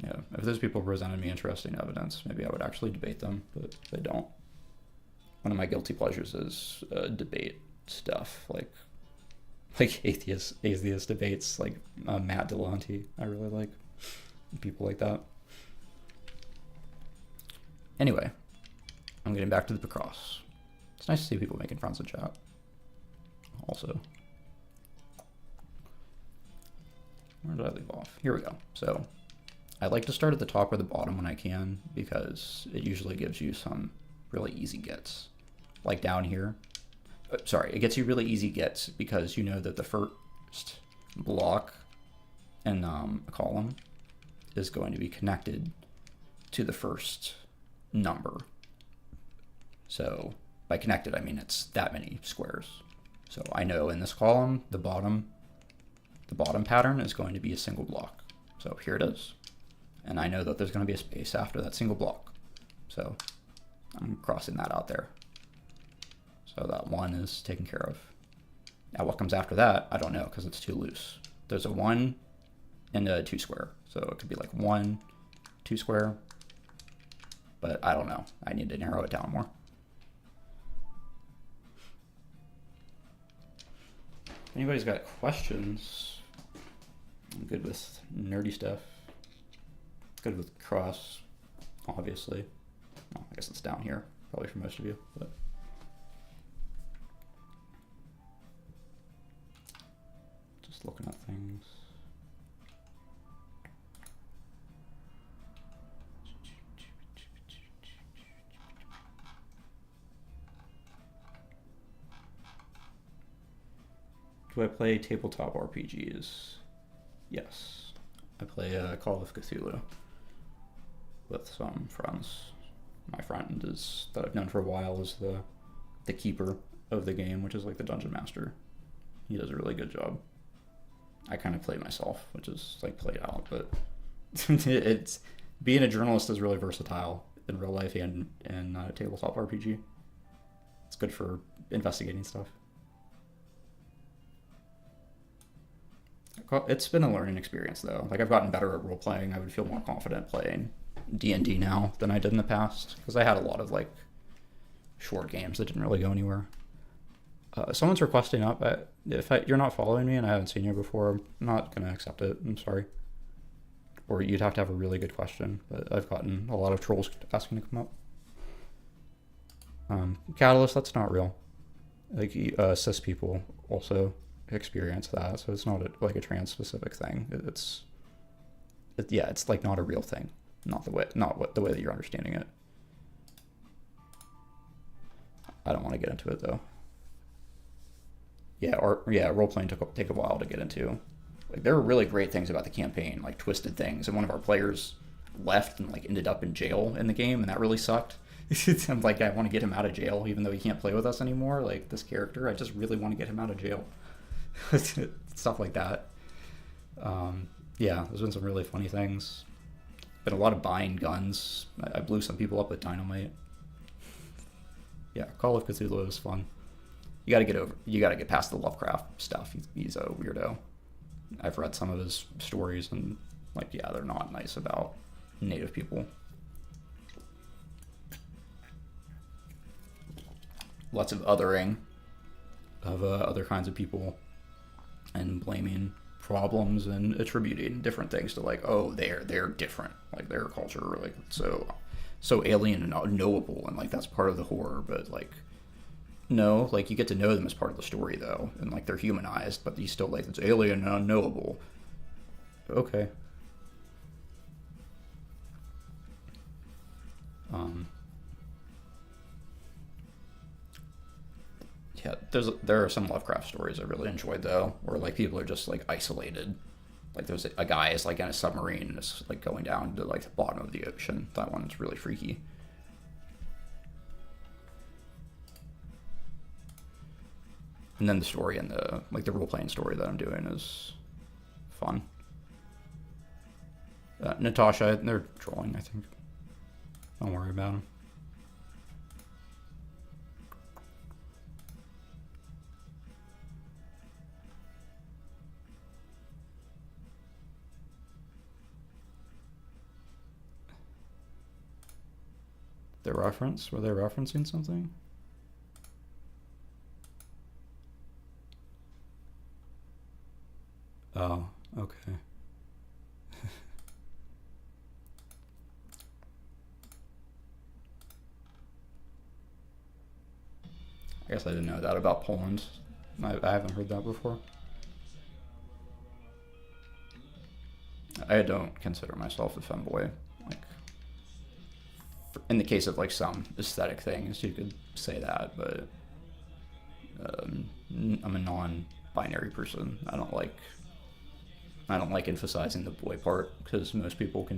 S1: Yeah, if those people presented me interesting evidence, maybe I would actually debate them, but they don't. One of my guilty pleasures is debate stuff, like atheist debates, like Matt Delonte. I really like people like that. Anyway, I'm getting back to the Picross. It's nice to see people making friends in chat. Also, where did I leave off? Here we go. So I like to start at the top or the bottom when I can, because it usually gives you some really easy gets. Like down here. Sorry, it gets you really easy gets because you know that the first block in a column is going to be connected to the first number. So by connected, I mean it's that many squares. So I know in this column, the bottom pattern is going to be a single block. So here it is. And I know that there's going to be a space after that single block. So I'm crossing that out there. So that 1 is taken care of. Now what comes after that, I don't know because it's too loose. There's a 1 and a 2 square. So it could be like 1, 2 square. But I don't know. I need to narrow it down more. If anybody's got questions, I'm good with nerdy stuff. Good with cross, obviously. Well, I guess it's down here, probably for most of you. But just looking at things. Do I play tabletop RPGs? Yes. I play Call of Cthulhu with some friends. My friend that I've known for a while is the keeper of the game, which is like the dungeon master. He does a really good job. I kind of play myself, which is like played out, but it's being a journalist is really versatile in real life and not a tabletop RPG. It's good for investigating stuff. It's been a learning experience though. Like I've gotten better at role playing. I would feel more confident playing D&D now than I did in the past because I had a lot of like short games that didn't really go anywhere. Someone's requesting up. You're not following me and I haven't seen you before, I'm not gonna accept it. I'm sorry. Or you'd have to have a really good question. But I've gotten a lot of trolls asking to come up. Catalyst, that's not real. Like cis people also experience that, so it's not like a trans specific thing. Yeah, it's like not a real thing. Not the way that you're understanding it. I don't want to get into it though. Yeah, role playing take a while to get into. Like there were really great things about the campaign, like twisted things, and one of our players left and like ended up in jail in the game, and that really sucked. I'm like, I want to get him out of jail, even though he can't play with us anymore. Like this character, I just really want to get him out of jail. Stuff like that. Yeah, there's been some really funny things. Been a lot of buying guns. I blew some people up with dynamite. Yeah, Call of Cthulhu is fun. You gotta get past the Lovecraft stuff. He's a weirdo. I've read some of his stories and like, yeah, they're not nice about native people. Lots of othering of other kinds of people and blaming problems and attributing different things to like, oh, they're different, like their culture, like so alien and unknowable, and like that's part of the horror. But like, no, like you get to know them as part of the story though, and like they're humanized, but you still like it's alien and unknowable. Okay. Yeah, there are some Lovecraft stories I really enjoyed though, where like people are just like isolated. Like there's a guy is like in a submarine and is like going down to like the bottom of the ocean. That one's really freaky. And then the story and the role playing story that I'm doing is fun. Natasha, they're trolling, I think. Don't worry about them. Were they referencing something? Oh, okay. I guess I didn't know that about Poland. I haven't heard that before. I don't consider myself a femboy. Like, in the case of like some aesthetic things, you could say that, but I'm a non-binary person. I don't like emphasizing the boy part because most people will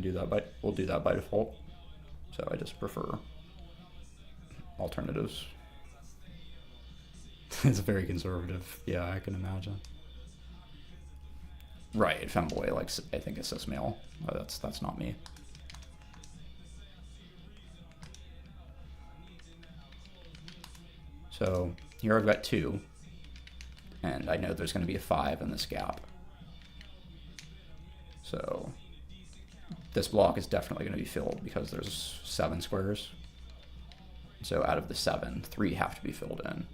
S1: do that by default. So I just prefer alternatives. It's very conservative. Yeah, I can imagine. Right, femboy, like I think it's cis male. That's not me. So here I've got 2, and I know there's going to be a 5 in this gap. So this block is definitely going to be filled because there's 7 squares. So out of the 7, 3 have to be filled in.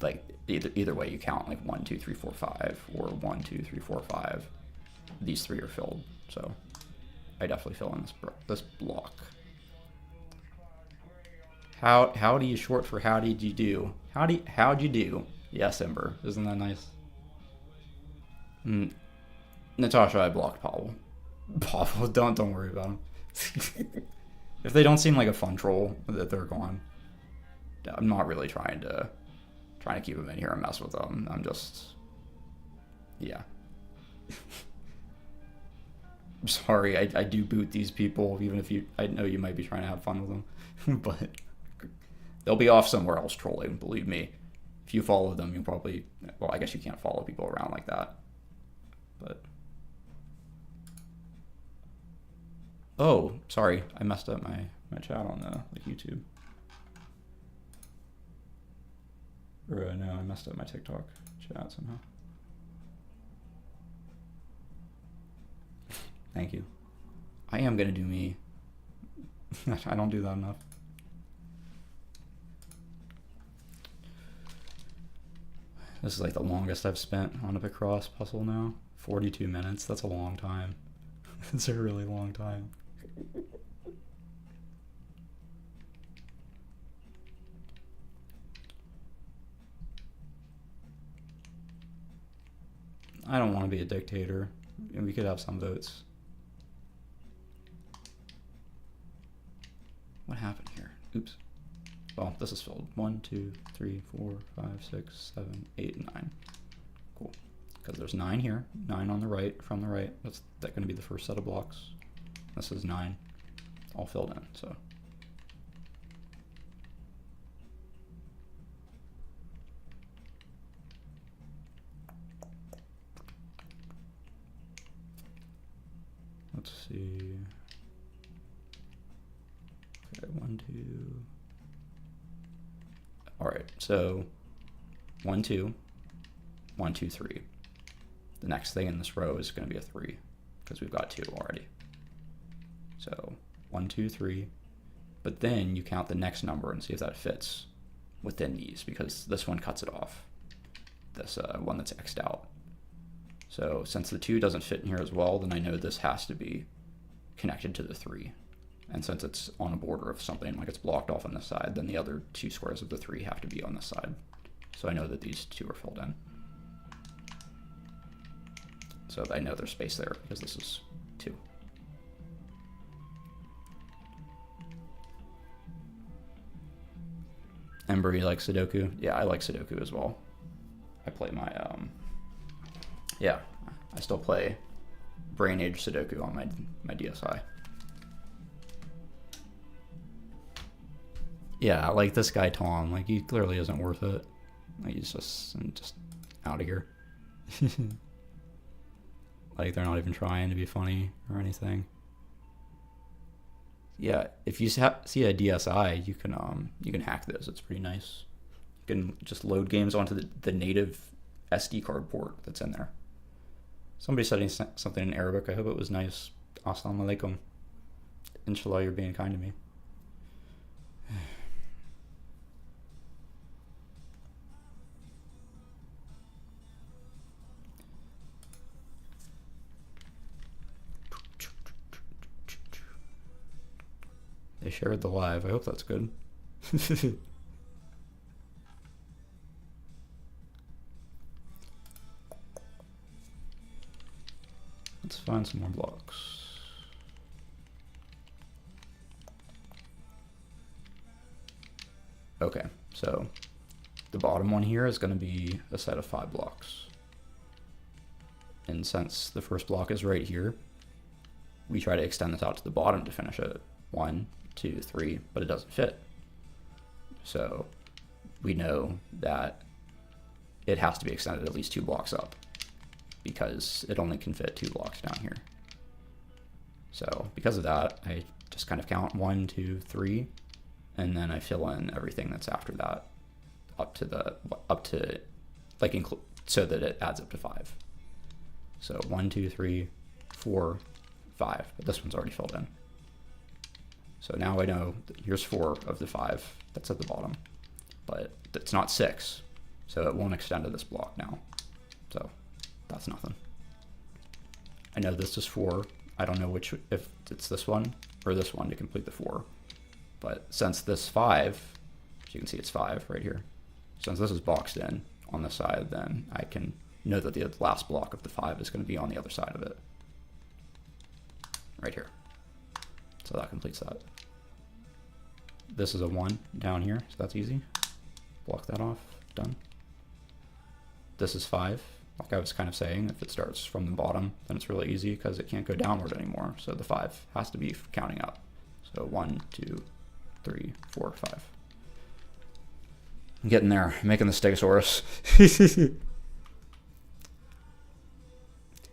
S1: Like either way you count, like 1, 2, 3, 4, 5, or 1, 2, 3, 4, 5. These 3 are filled, so I definitely fill in this block. Howdy is short for how did you do? How'd you do? Yes, Ember. Isn't that nice? Natasha, I blocked Pavel. Pavel, don't worry about him. If they don't seem like a fun troll, that they're gone. I'm not really trying to keep them in here and mess with them. I'm just, yeah. I'm sorry, I do boot these people, even if I know you might be trying to have fun with them, but they'll be off somewhere else trolling, believe me. If you follow them, you'll probably, well, I guess you can't follow people around like that, but. Oh, sorry, I messed up my chat on the YouTube. Or no, I messed up my TikTok chat somehow. Thank you. I am gonna do me. I don't do that enough. This is like the longest I've spent on a Picross puzzle now. 42 minutes. That's a long time. It's a really long time. I don't want to be a dictator. We could have some votes. What happened here? Oops. Well, this is filled. 1, 2, 3, 4, 5, 6, 7, 8, 9. Cool. Because there's 9 here. 9 on the right, from the right. That's going to be the first set of blocks. This is 9. All filled in, so. Let's see. Okay, 1, 2. All right, so 1, 2, 1, 2, 3. The next thing in this row is going to be a 3 because we've got 2 already. So 1, 2, 3. But then you count the next number and see if that fits within these because this one cuts it off. This one that's X'd out. So since the 2 doesn't fit in here as well, then I know this has to be connected to the 3. And since it's on a border of something, like it's blocked off on this side, then the other 2 squares of the 3 have to be on this side. So I know that these 2 are filled in. So I know there's space there because this is 2. Ember, you like Sudoku? Yeah, I like Sudoku as well. I play my, yeah, I still play Brain Age Sudoku on my DSi. Yeah, like this guy Tom, like he clearly isn't worth it. Like he's just out of here. Like they're not even trying to be funny or anything. Yeah, if you see a DSi, you can hack those. It's pretty nice. You can just load games onto the native SD card port that's in there. Somebody said something in Arabic. I hope it was nice. Assalamu alaikum. Inshallah, you're being kind to me. They shared the live. I hope that's good. Let's find some more blocks. Okay, so the bottom one here is going to be a set of 5 blocks. And since the first block is right here, we try to extend this out to the bottom to finish it. 1, 2, 3, but it doesn't fit. So we know that it has to be extended at least 2 blocks up because it only can fit 2 blocks down here. So because of that, I just kind of count 1, 2, 3, and then I fill in everything that's after that up to so that it adds up to 5. So 1, 2, 3, 4, 5, but this one's already filled in. So now I know that here's 4 of the 5 that's at the bottom, but it's not 6, so it won't extend to this block now. So that's nothing. I know this is 4. I don't know if it's this one or this one to complete the 4. But since this 5, as you can see it's 5 right here, since this is boxed in on this side, then I can know that the last block of the 5 is going to be on the other side of it. Right here. So that completes that. This is a 1 down here, so that's easy. Block that off, done. This is 5, like I was kind of saying, if it starts from the bottom, then it's really easy because it can't go downward anymore. So the 5 has to be counting up. So 1, 2, 3, 4, 5. I'm getting there, I'm making the Stegosaurus.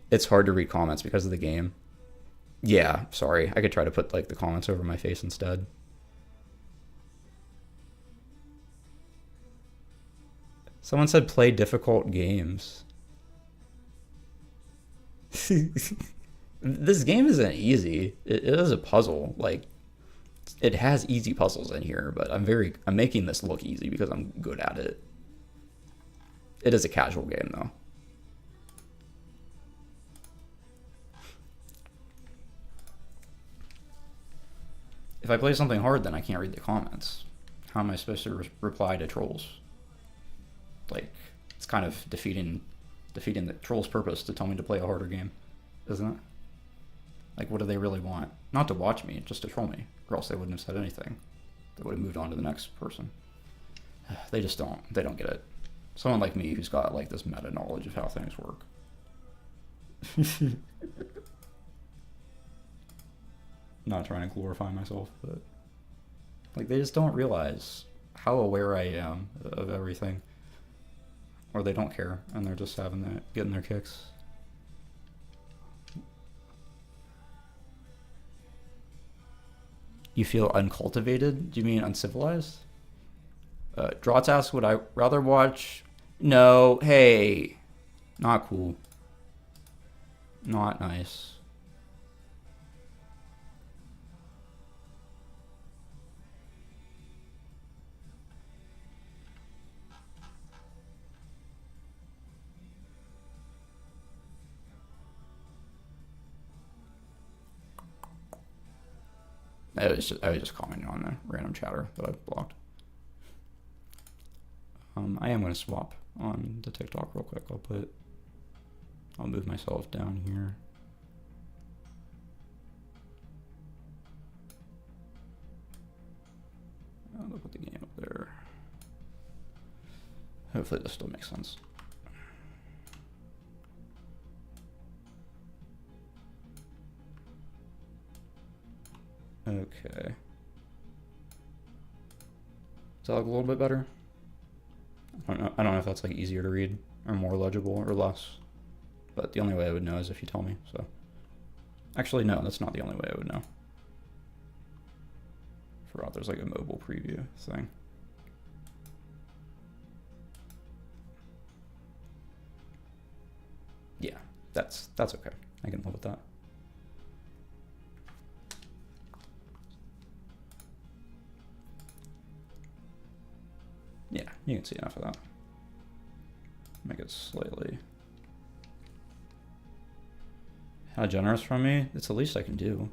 S1: It's hard to read comments because of the game. Yeah, sorry. I could try to put like the comments over my face instead. Someone said play difficult games. This game isn't easy. It is a puzzle. Like, it has easy puzzles in here, but I'm making this look easy because I'm good at it. It is a casual game, though. If I play something hard, then I can't read the comments. How am I supposed to reply to trolls? Like, it's kind of defeating the troll's purpose to tell me to play a harder game, isn't it? Like, what do they really want? Not to watch me, just to troll me, or else they wouldn't have said anything. They would have moved on to the next person. They just don't. They don't get it. Someone like me who's got like this meta knowledge of how things work. Not trying to glorify myself, but like they just don't realize how aware I am of everything, or they don't care and they're just getting their kicks. You feel uncultivated? Do you mean uncivilized? Drots asks, would I rather watch? No, hey, not cool, not nice. I was just commenting on the random chatter that I've blocked. I am going to swap on the TikTok real quick. I'll move myself down here. I'll put the game up there. Hopefully this still makes sense. Okay. Does that look a little bit better? I don't know if that's like easier to read or more legible or less, but the only way I would know is if you tell me. So actually, no, that's not the only way I would know. Forgot there's like a mobile preview thing. Yeah, that's okay. I can live with that. Yeah, you can see enough of that. Make it slightly. How generous from me? It's the least I can do.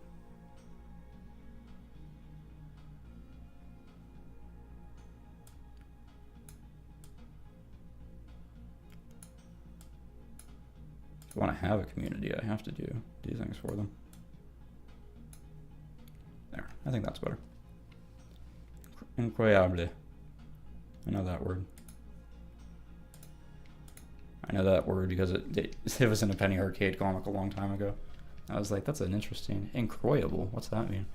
S1: If I want to have a community, I have to do things for them. There, I think that's better. Incroyable. I know that word. I know that word because it was in a Penny Arcade comic a long time ago. I was like, that's an interesting. Incroyable. What's that mean?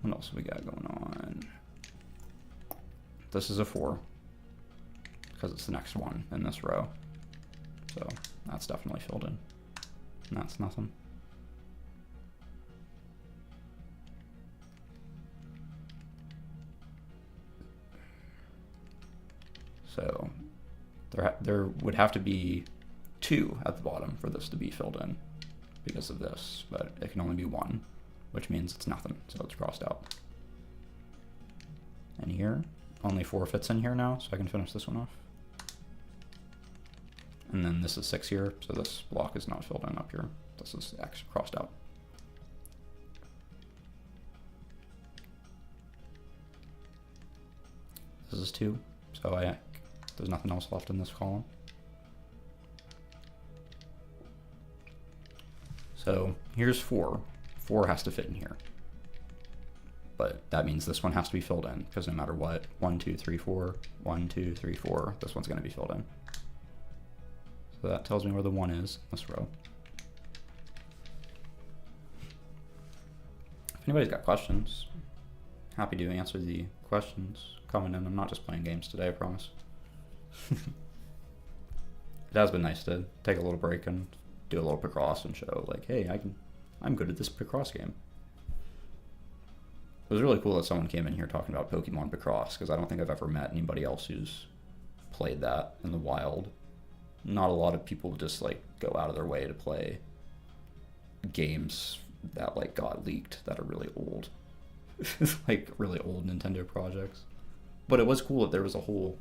S1: What else we got going on? This is a 4 because it's the next one in this row. So that's definitely filled in. And that's nothing. So there would have to be 2 at the bottom for this to be filled in because of this, but it can only be 1, which means it's nothing, so it's crossed out. And here, only 4 fits in here now, so I can finish this one off. And then this is 6 here, so this block is not filled in up here. This is X crossed out. This is 2, so there's nothing else left in this column. So here's 4. 4 has to fit in here. But that means this one has to be filled in, because no matter what, 1, 2, 3, 4, 1, 2, 3, 4, this one's going to be filled in. So that tells me where the 1 is in this row. If anybody's got questions, happy to answer the questions. Comment in. I'm not just playing games today, I promise. It has been nice to take a little break and do a little Picross and show like, hey, I'm good at this Picross game. It was really cool that someone came in here talking about Pokemon Picross, because I don't think I've ever met anybody else who's played that in the wild. Not a lot of people just like go out of their way to play games that like got leaked that are really old. like really old Nintendo projects. But it was cool that there was a whole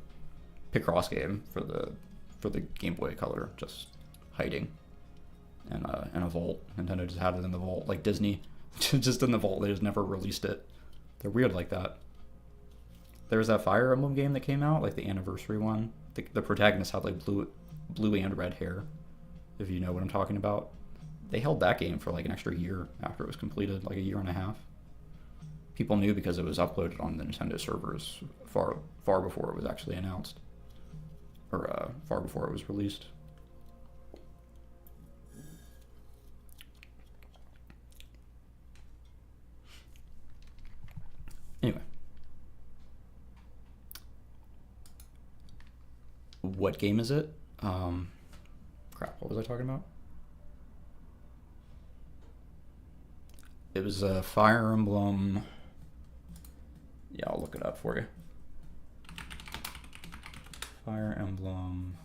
S1: Picross game for the Game Boy Color just hiding in a vault. Nintendo just had it in the vault, like Disney, just in the vault. They just never released it. They're weird like that. There was that Fire Emblem game that came out, like the anniversary one. The protagonist had like blue and red hair, if you know what I'm talking about. They held that game for like an extra year after it was completed, like a year and a half. People knew because it was uploaded on the Nintendo servers far before it was actually announced, or far before it was released. Anyway, what game is it? Crap, what was I talking about? It was a Fire Emblem. Yeah, I'll look it up for you. Fire Emblem.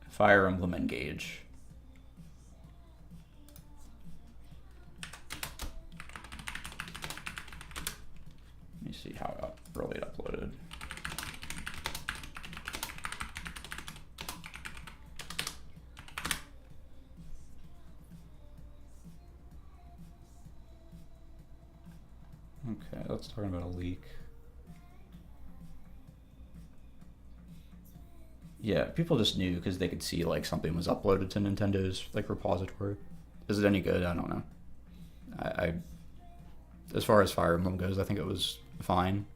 S1: Fire Emblem Engage. Let me see how early it uploaded. Okay, that's talking about a leak. Yeah, people just knew because they could see like something was uploaded to Nintendo's like repository. Is it any good? I don't know. I as far as Fire Emblem goes, I think it was fine.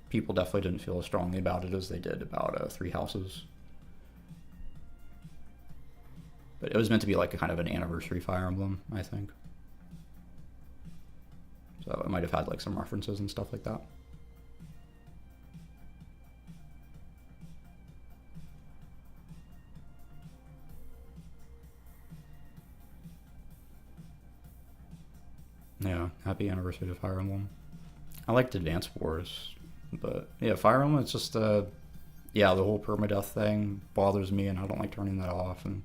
S1: People definitely didn't feel as strongly about it as they did about Three Houses. But it was meant to be like a kind of an anniversary Fire Emblem, I think. So it might have had like some references and stuff like that. Yeah, happy anniversary to Fire Emblem. I liked Advance Wars, but yeah, Fire Emblem, it's just yeah, the whole permadeath thing bothers me, and I don't like turning that off. And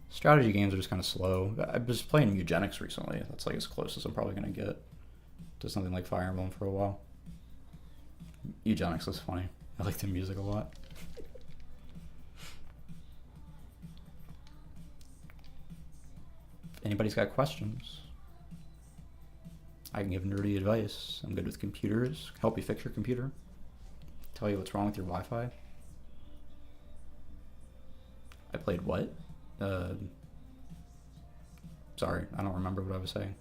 S1: strategy games are just kind of slow. I was playing Eugenics recently. That's like as close as I'm probably gonna get to something like Fire Emblem for a while. Eugenics is funny. I like the music a lot. If anybody's got questions, I can give nerdy advice. I'm good with computers. Help you fix your computer. Tell you what's wrong with your Wi-Fi. I played what? Sorry, I don't remember what I was saying.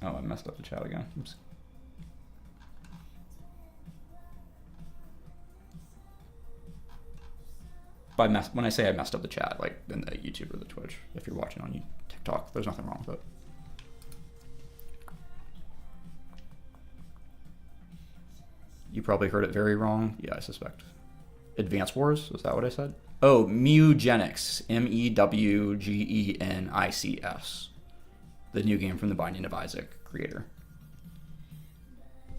S1: Oh, I messed up the chat again. Oops. When I say I messed up the chat, like in the YouTube or the Twitch, if you're watching on TikTok, there's nothing wrong with it. You probably heard it very wrong. Yeah, I suspect. Advance Wars, is that what I said? Oh, Mewgenics. Mewgenics. The new game from the Binding of Isaac creator.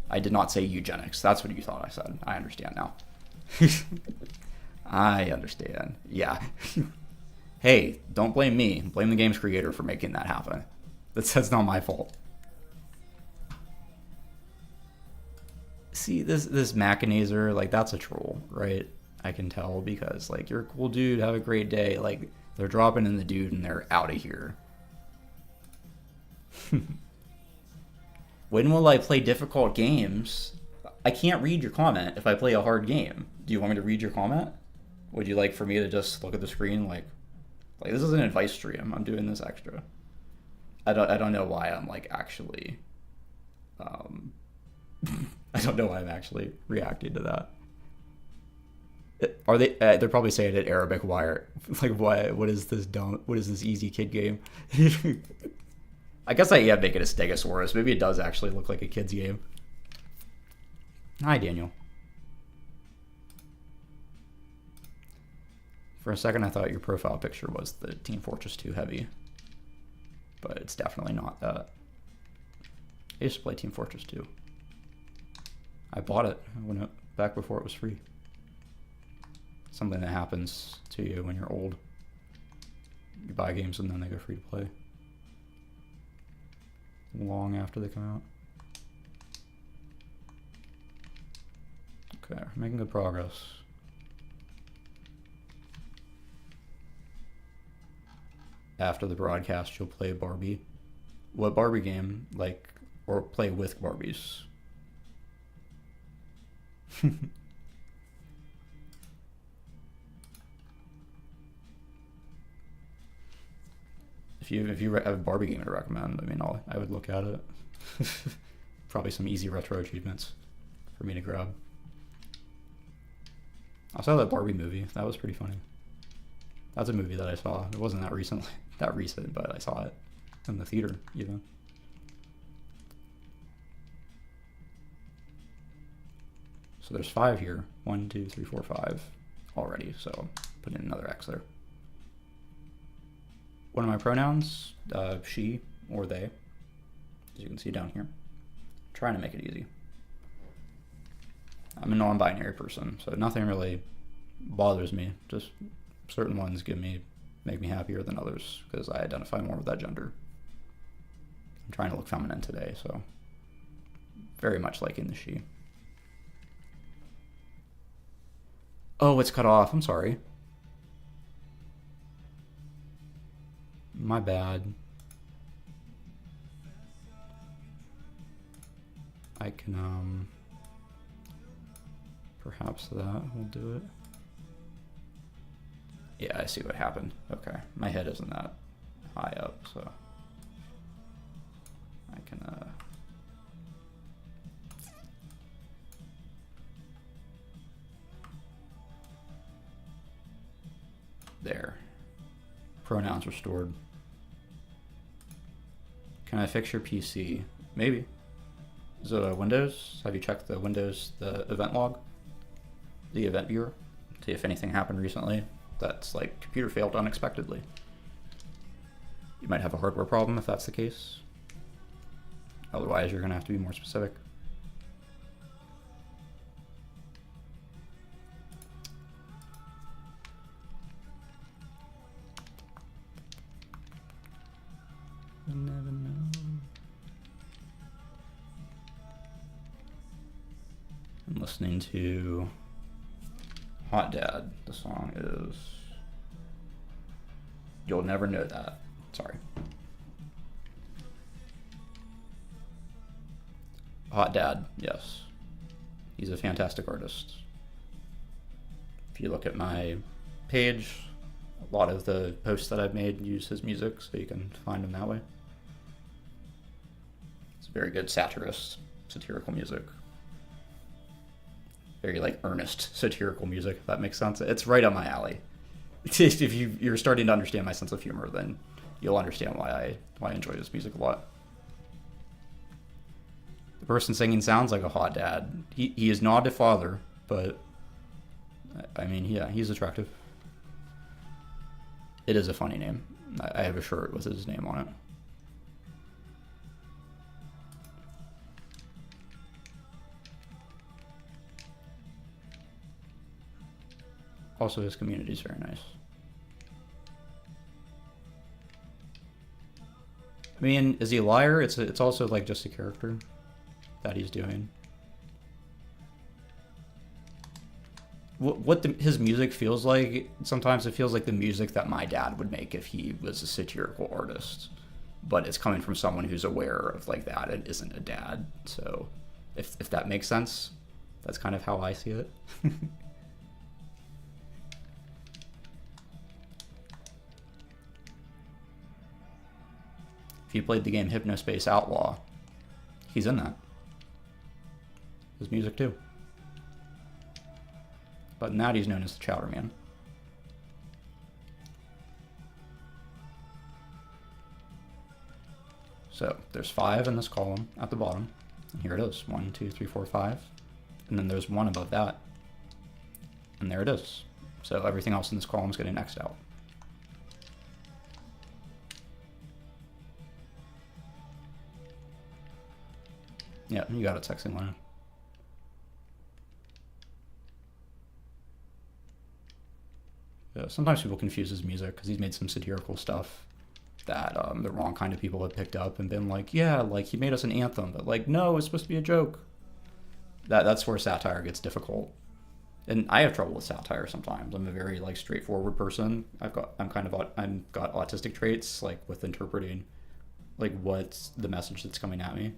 S1: I did not say eugenics. That's what you thought I said. I understand now. I understand. Yeah. Hey, don't blame me. Blame the game's creator for making that happen. That's not my fault. See, this Machinazer, like, that's a troll, right? I can tell because, like, you're a cool dude, have a great day. Like, they're dropping in the dude and they're out of here. When will I play difficult games? I can't read your comment if I play a hard game. Do you want me to read your comment? Would you like for me to just look at the screen like this is an advice stream? I'm doing this extra. I don't know why I'm like actually I don't know why I'm actually reacting to that. Are they? They're probably saying it Arabic. Why? Like, why? What is this dumb? What is this easy kid game? I guess I am making a Stegosaurus. Maybe it does actually look like a kid's game. Hi, Daniel. For a second, I thought your profile picture was the Team Fortress 2 heavy, but it's definitely not that. I used to play Team Fortress 2. I bought it back before it was free. something that happens to you when you're old. You buy games and then they go free to play long after they come out. Okay, we're making good progress. After the broadcast, you'll play Barbie. What Barbie game? Like, or play with Barbies? If you have a Barbie game to recommend, I mean, I would look at it. Probably some easy retro achievements for me to grab. I saw that Barbie movie. That was pretty funny. That's a movie that I saw. It wasn't that recent, but I saw it in the theater even. So there's 5 here. 1, 2, 3, 4, 5 already. So put in another X there. One of my pronouns, she or they, as you can see down here. I'm trying to make it easy. I'm a non-binary person, so nothing really bothers me. Just certain ones make me happier than others because I identify more with that gender. I'm trying to look feminine today, so very much liking the she. Oh, it's cut off. I'm sorry. My bad. I can, perhaps that will do it. Yeah, I see what happened. Okay, my head isn't that high up, so I can, there. Pronouns restored. Can I fix your PC? Maybe. Is it Windows? Have you checked the Windows, the event log? The event viewer? See if anything happened recently that's like computer failed unexpectedly. You might have a hardware problem if that's the case. Otherwise, you're gonna have to be more specific. You never know. I'm listening to Hot Dad. The song is You'll Never Know That. Sorry. Hot Dad, yes. He's a fantastic artist. If you look at my page, a lot of the posts that I've made use his music, so you can find him that way. It's very good satirical music. Very like earnest satirical music, if that makes sense. It's right up my alley. If you're starting to understand my sense of humor, then you'll understand why I enjoy this music a lot. The person singing sounds like a hot dad. He is not a father, but I mean, yeah, he's attractive. It is a funny name. I have a shirt with his name on it. Also, his community is very nice. I mean, is he a liar? It's also like just a character that he's doing. His music feels like, sometimes it feels like the music that my dad would make if he was a satirical artist. But it's coming from someone who's aware of like that and isn't a dad. So if that makes sense, that's kind of how I see it. If you played the game Hypnospace Outlaw, he's in that. His music too. But in that he's known as the Chowder Man. So there's 5 in this column at the bottom. And here it is. 1, 2, 3, 4, 5. And then there's 1 above that. And there it is. So everything else in this column is getting X'd out. Yeah, you got it, sexy line. Sometimes people confuse his music because he's made some satirical stuff that the wrong kind of people have picked up and been like, yeah, like he made us an anthem, but like, no, it's supposed to be a joke. That's where satire gets difficult. And I have trouble with satire sometimes. I'm a very like straightforward person. I've got autistic traits like with interpreting like what's the message that's coming at me.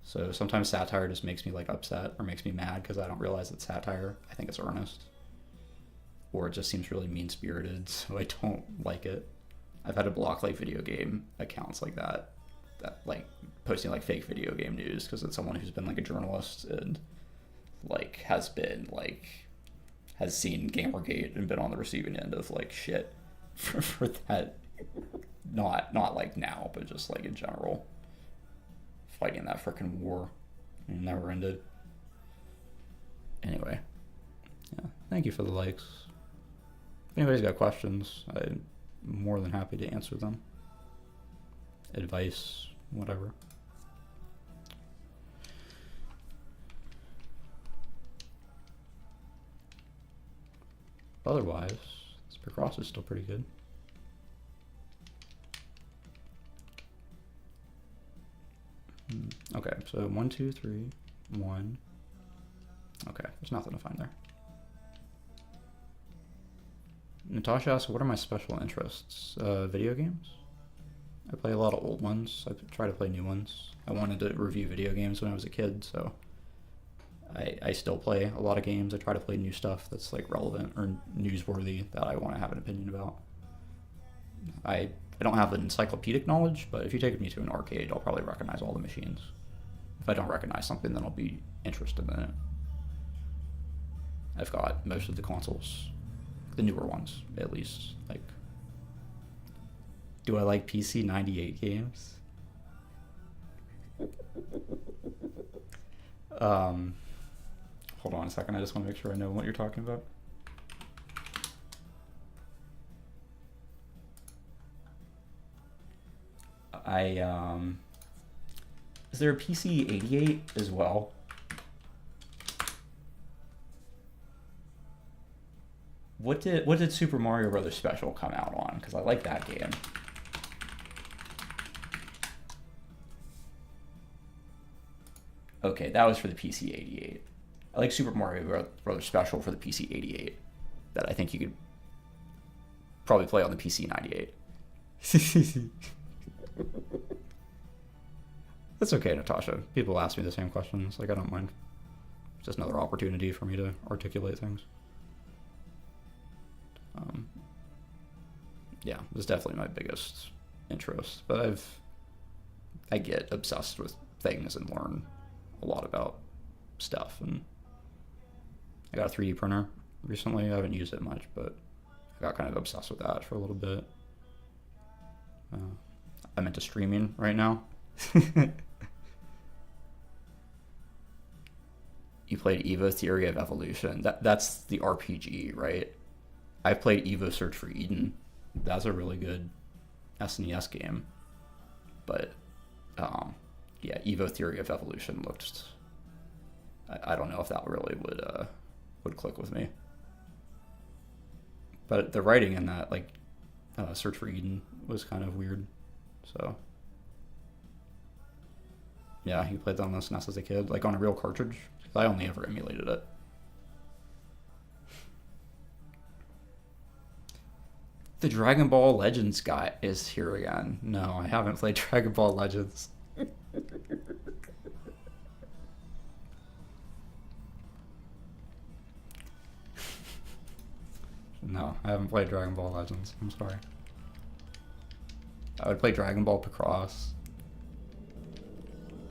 S1: So sometimes satire just makes me like upset or makes me mad because I don't realize it's satire. I think it's earnest. Or it just seems really mean-spirited, so I don't like it. I've had to block like video game accounts like that like posting like fake video game news because it's someone who's been like a journalist and like has seen Gamergate and been on the receiving end of like shit for that. Not like now, but just like in general. Fighting that frickin' war. It never ended. Anyway. Yeah. Thank you for the likes. If anybody's got questions, I'm more than happy to answer them. Advice, whatever. Otherwise, this Picross is still pretty good. Okay, so 1, 2, 3, 1. Okay, there's nothing to find there. Natasha asks, what are my special interests? Video games? I play a lot of old ones. I try to play new ones. I wanted to review video games when I was a kid, so I still play a lot of games. I try to play new stuff that's like relevant or newsworthy that I want to have an opinion about. I don't have encyclopedic knowledge, but if you take me to an arcade, I'll probably recognize all the machines. If I don't recognize something, then I'll be interested in it. I've got most of the consoles, the newer ones, at least. Like, do I like PC 98 games? Hold on a second, I just want to make sure I know what you're talking about. Is there a PC 88 as well? What did Super Mario Brothers Special come out on? Because I like that game. Okay, that was for the PC 88. I like Super Mario Brothers Special for the PC 88. That I think you could probably play on the PC 98. That's okay, Natasha. People ask me the same questions. Like, I don't mind. It's just another opportunity for me to articulate things. Yeah, it's definitely my biggest interest. But I get obsessed with things and learn a lot about stuff. And I got a 3D printer recently. I haven't used it much, but I got kind of obsessed with that for a little bit. I'm into streaming right now. You played Evo Theory of Evolution. That's the RPG, right? I played Evo Search for Eden. That's a really good SNES game. But yeah, Evo Theory of Evolution looked. I don't know if that really would click with me. But the writing in that, like Search for Eden, was kind of weird. So yeah, you played that on the SNES as a kid, like on a real cartridge. I only ever emulated it. The Dragon Ball Legends guy is here again. No, I haven't played Dragon Ball Legends. No, I haven't played Dragon Ball Legends. I'm sorry. I would play Dragon Ball Picross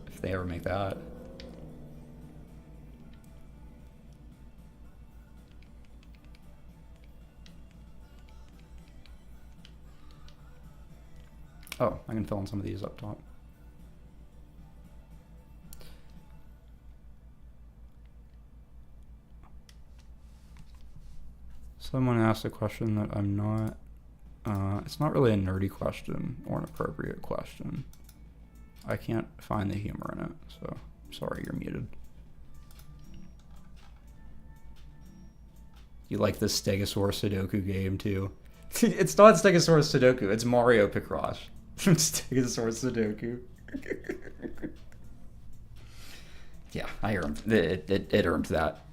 S1: if they ever make that. Oh, I can fill in some of these up top. Someone asked a question that I'm not... it's not really a nerdy question or an appropriate question. I can't find the humor in it, so sorry, you're muted. You like the Stegosaurus Sudoku game too? It's not Stegosaurus Sudoku. It's Mario Picross. Stegosaurus Sudoku. Yeah, I earned it earned that.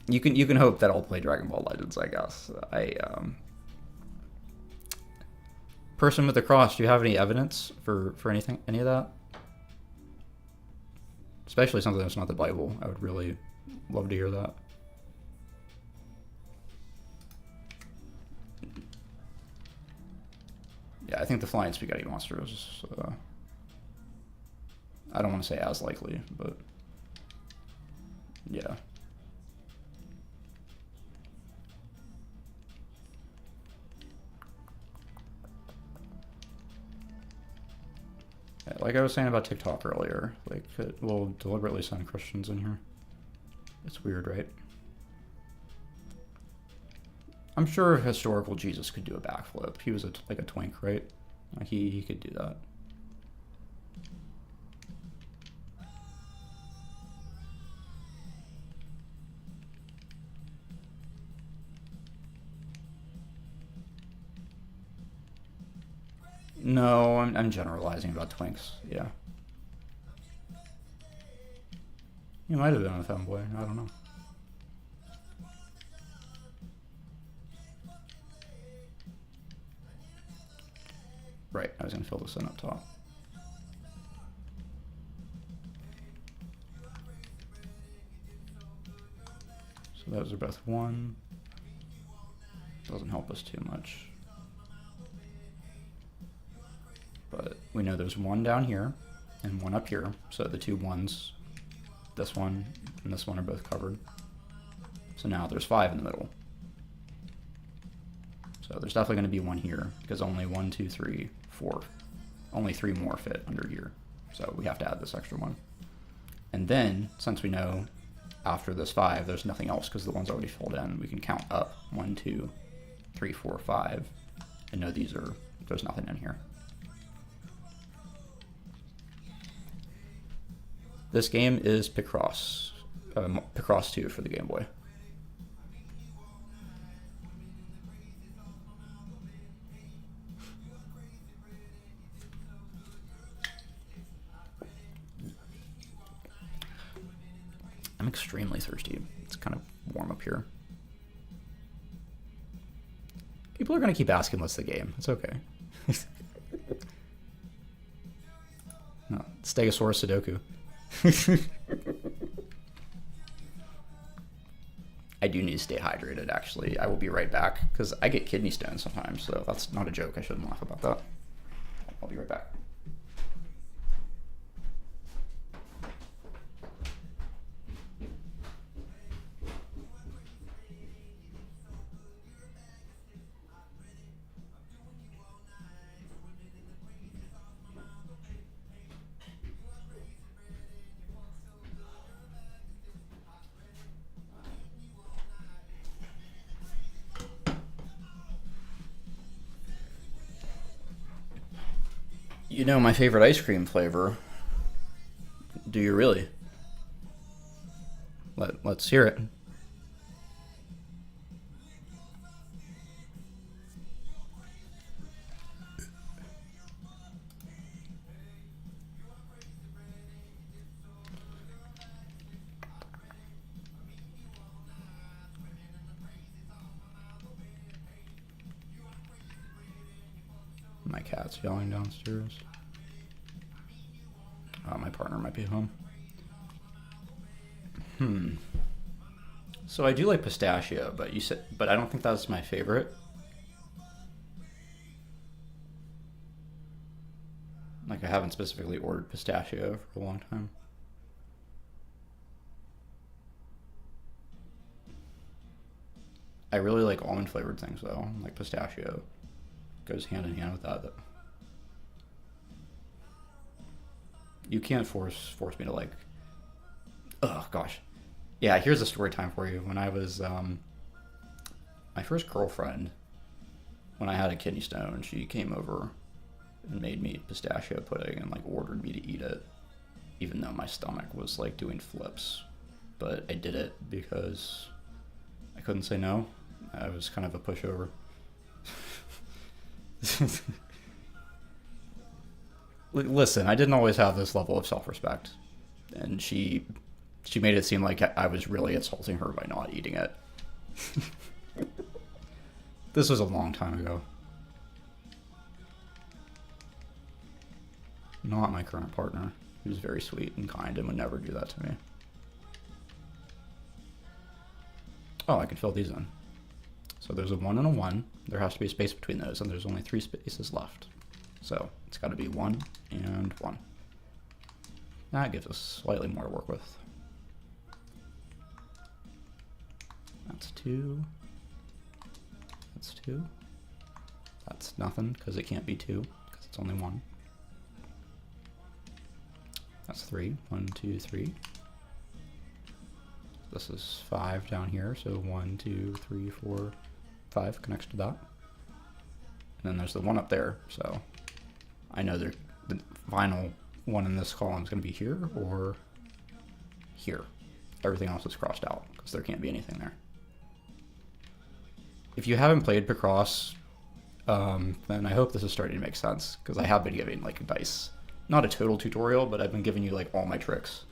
S1: You can hope that I'll play Dragon Ball Legends, I guess. Person with the cross, do you have any evidence for anything, any of that? Especially something that's not the Bible. I would really love to hear that. Yeah, I think the flying spaghetti monster is, I don't want to say as likely, but yeah. Like I was saying about TikTok earlier, like it will deliberately send Christians in here. It's weird, right? I'm sure historical Jesus could do a backflip. He was like a twink, right? He could do that. No, I'm generalizing about twinks. Yeah. You might have been a femboy. I don't know. Right, I was going to fill this in up top. So those are both 1. Doesn't help us too much. But we know there's 1 down here and 1 up here. So the 2 1s, this one and this one, are both covered. So now there's 5 in the middle. So there's definitely going to be 1 here because only 1, 2, 3, 4. Only 3 more fit under here. So we have to add this extra 1. And then, since we know after this 5, there's nothing else because the one's already filled in, we can count up 1, 2, 3, 4, 5, and know there's nothing in here. This game is Picross. Picross 2 for the Game Boy. I'm extremely thirsty. It's kind of warm up here. People are going to keep asking what's the game. It's okay. No, Stegosaurus Sudoku. I do need to stay hydrated, actually. I will be right back, because I get kidney stones sometimes, so that's not a joke. I shouldn't laugh about that. I'll be right back. You know my favorite ice cream flavor. Do you really? Let's hear it. My cat's yelling downstairs. My partner might be home. So I do like pistachio, but I don't think that's my favorite. Like I haven't specifically ordered pistachio for a long time. I really like almond flavored things though, like pistachio. Goes hand in hand with that. You can't force me to like. Oh gosh, yeah. Here's a story time for you. When I was my first girlfriend, when I had a kidney stone, she came over and made me pistachio pudding and like ordered me to eat it, even though my stomach was like doing flips but I did it because I couldn't say no. I was kind of a pushover. Listen, I didn't always have this level of self-respect, and she made it seem like I was really insulting her by not eating it. This was a long time ago. Not my current partner, who's very sweet and kind and would never do that to me. Oh, I can fill these in. So there's a 1 and a 1. There has to be a space between those, and there's only 3 spaces left. So it's got to be 1 and 1. That gives us slightly more to work with. That's 2. That's 2. That's nothing, because it can't be 2, because it's only 1. That's 3. 1, 2, 3. This is 5 down here, so 1, 2, 3, 4, 5 connects to that. And then there's the 1 up there, so I know the final 1 in this column is going to be here or here. Everything else is crossed out, because there can't be anything there. If you haven't played Picross, then I hope this is starting to make sense, because I have been giving like advice. Not a total tutorial, but I've been giving you like all my tricks.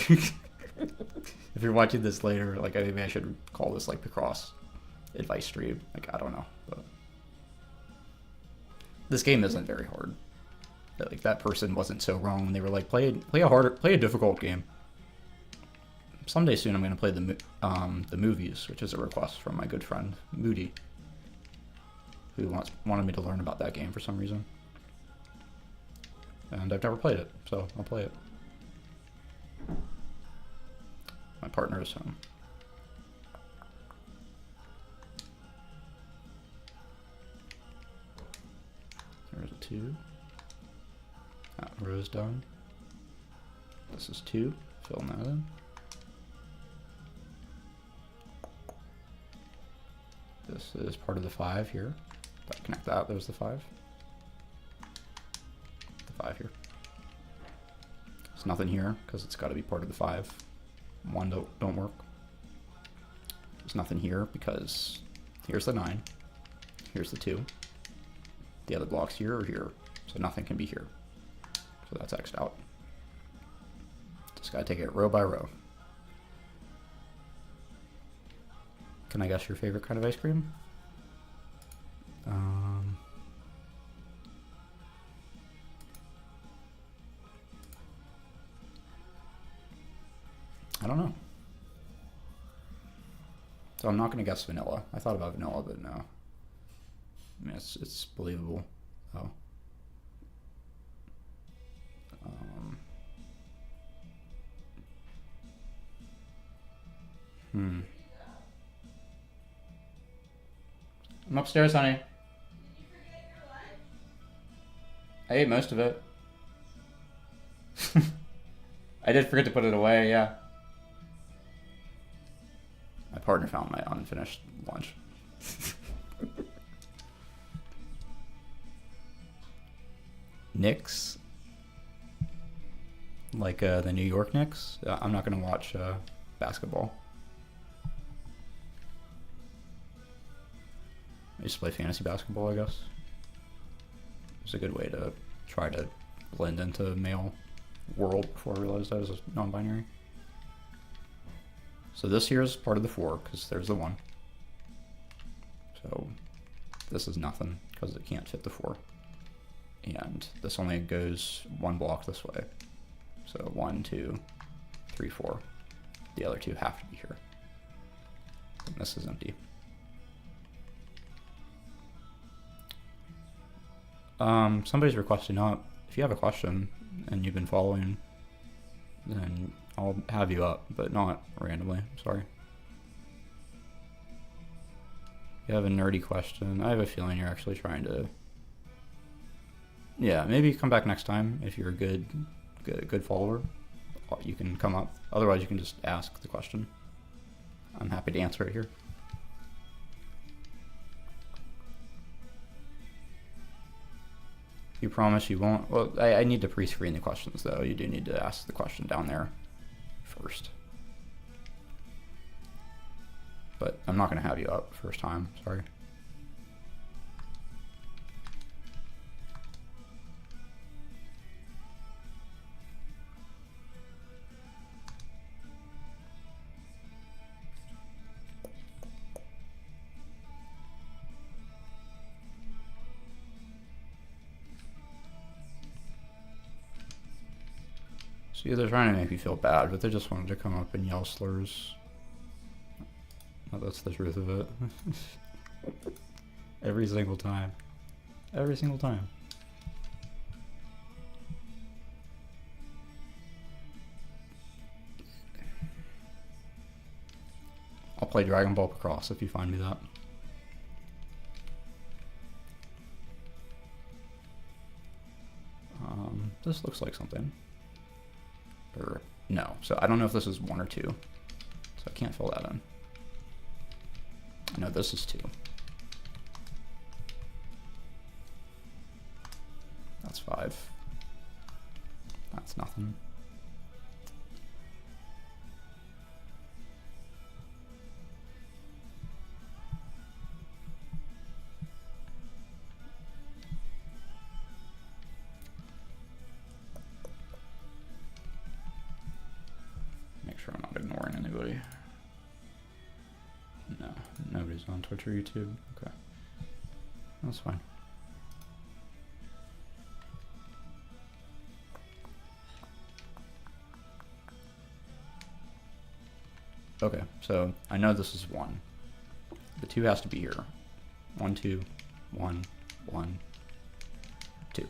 S1: If you're watching this later, like maybe I should call this like Picross advice stream. Like, I don't know, but this game isn't very hard. Like, that person wasn't so wrong when they were like, play a difficult game. Someday soon I'm going to play the movies, which is a request from my good friend Moody, who wanted me to learn about that game for some reason. And I've never played it, so I'll play it. My partner is home. There's a 2. That row's done. This is 2. Filling that in. This is part of the 5 here. If I connect that, there's the 5. The 5 here. There's nothing here, because it's got to be part of the 5. 1 don't work. There's nothing here, because here's the 9. Here's the 2. The other block's here or here, so nothing can be here. So that's X'd out. Just gotta take it row by row. Can I guess your favorite kind of ice cream? I don't know. So I'm not gonna guess vanilla. I thought about vanilla, but no. I mean, it's believable. Oh. I'm upstairs, honey. Did you forget your lunch? I ate most of it. I did forget to put it away, yeah. My partner found my unfinished lunch. Knicks? Like the New York Knicks? I'm not going to watch basketball. I used to play fantasy basketball, I guess. It's a good way to try to blend into the male world before I realized I was non-binary. So this here is part of the 4, because there's the 1. So this is nothing, because it can't fit the 4. And this only goes 1 block this way. So 1, 2, 3, 4. The other 2 have to be here. And this is empty. Somebody's requesting up. If you have a question and you've been following, then I'll have you up, but not randomly. I'm sorry. If you have a nerdy question, I have a feeling you're actually trying to. Yeah, maybe come back next time if you're a good follower. You can come up. Otherwise, you can just ask the question. I'm happy to answer it here. You promise you won't? Well, I need to pre-screen the questions, though. You do need to ask the question down there first. but I'm not going to have you up first time. Sorry. See, they're trying to make me feel bad, but they just wanted to come up and yell slurs. Oh, that's the truth of it. Every single time. Every single time. I'll play Dragon Ball Picross if you find me that. This looks like something. Or no, so I don't know if this is 1 or 2, so I can't fill that in. I know this is 2. That's 5. That's nothing. Make sure I'm not ignoring anybody. No, nobody's on Twitch or YouTube. Okay, that's fine. Okay, so I know this is 1. The 2 has to be here. 1, 2, 1, 1, 2.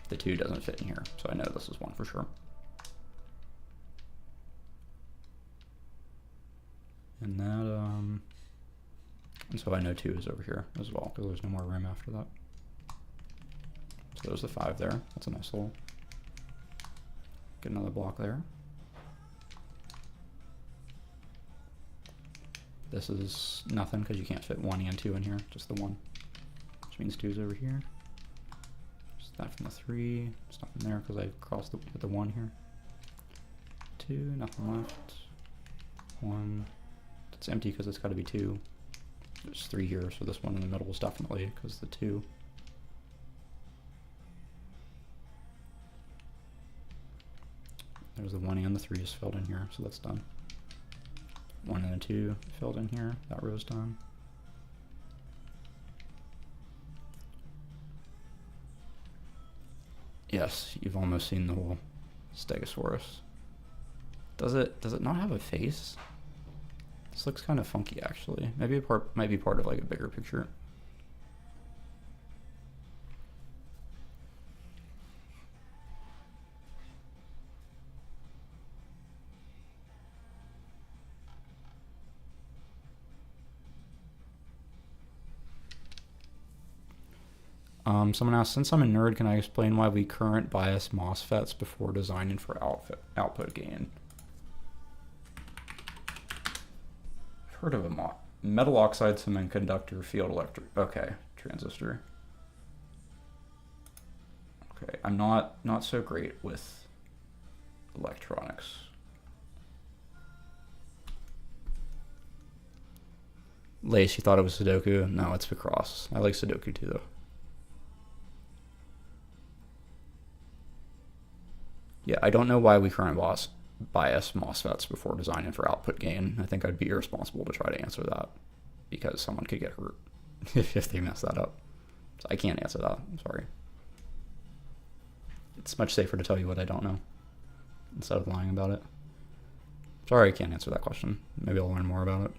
S1: The 2 doesn't fit in here, so I know this is 1 for sure. And that, and so I know 2 is over here as well, because there's no more room after that. So there's the 5 there. That's a nice little, get another block there. This is nothing because you can't fit 1 and 2 in here, just the 1. Which means 2 is over here. Just that from the 3. There's nothing there because I crossed with the 1 here. 2, nothing left. 1. It's empty because it's got to be 2. There's 3 here, so this one in the middle is definitely because the 2. There's the 1 and the 3 is filled in here, so that's done. 1 and a 2 filled in here. That row's done. Yes, you've almost seen the whole Stegosaurus. Does it not have a face? This looks kind of funky, actually. Maybe a part might be part of like a bigger picture. Someone asked, since I'm a nerd, can I explain why we current bias MOSFETs before designing for output gain? I've heard of a metal oxide semiconductor field electric. Okay, transistor. Okay, I'm not so great with electronics. Lace, you thought it was Sudoku? No, it's Picross. I like Sudoku too, though. Yeah, I don't know why we current bias MOSFETs before designing for output gain. I think I'd be irresponsible to try to answer that because someone could get hurt if they mess that up. So I can't answer that. I'm sorry. It's much safer to tell you what I don't know instead of lying about it. Sorry, I can't answer that question. Maybe I'll learn more about it.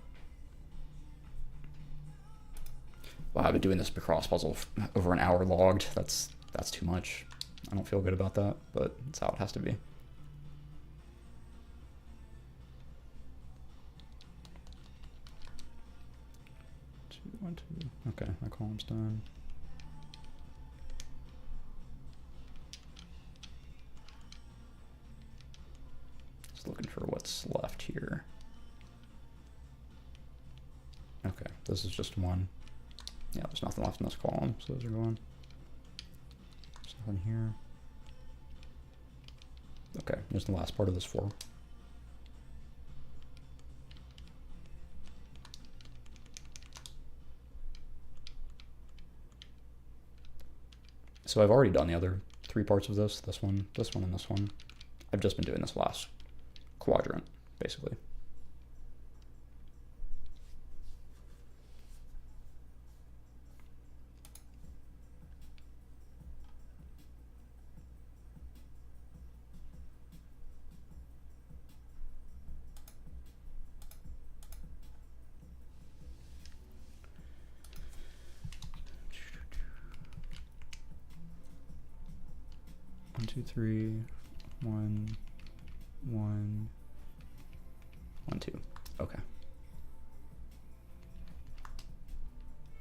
S1: Wow, I've been doing this Picross puzzle over an hour logged. That's too much. I don't feel good about that, but it's how it has to be. 2, 1, 2. Okay, my column's done. Just looking for what's left here. Okay, this is just 1. Yeah, there's nothing left in this column, so those are going. There's nothing here. Okay, there's the last part of this 4. So I've already done the other 3 parts of this one, and this one. I've just been doing this last quadrant, basically. One, two, three, 1, 1, 1, 2. Okay.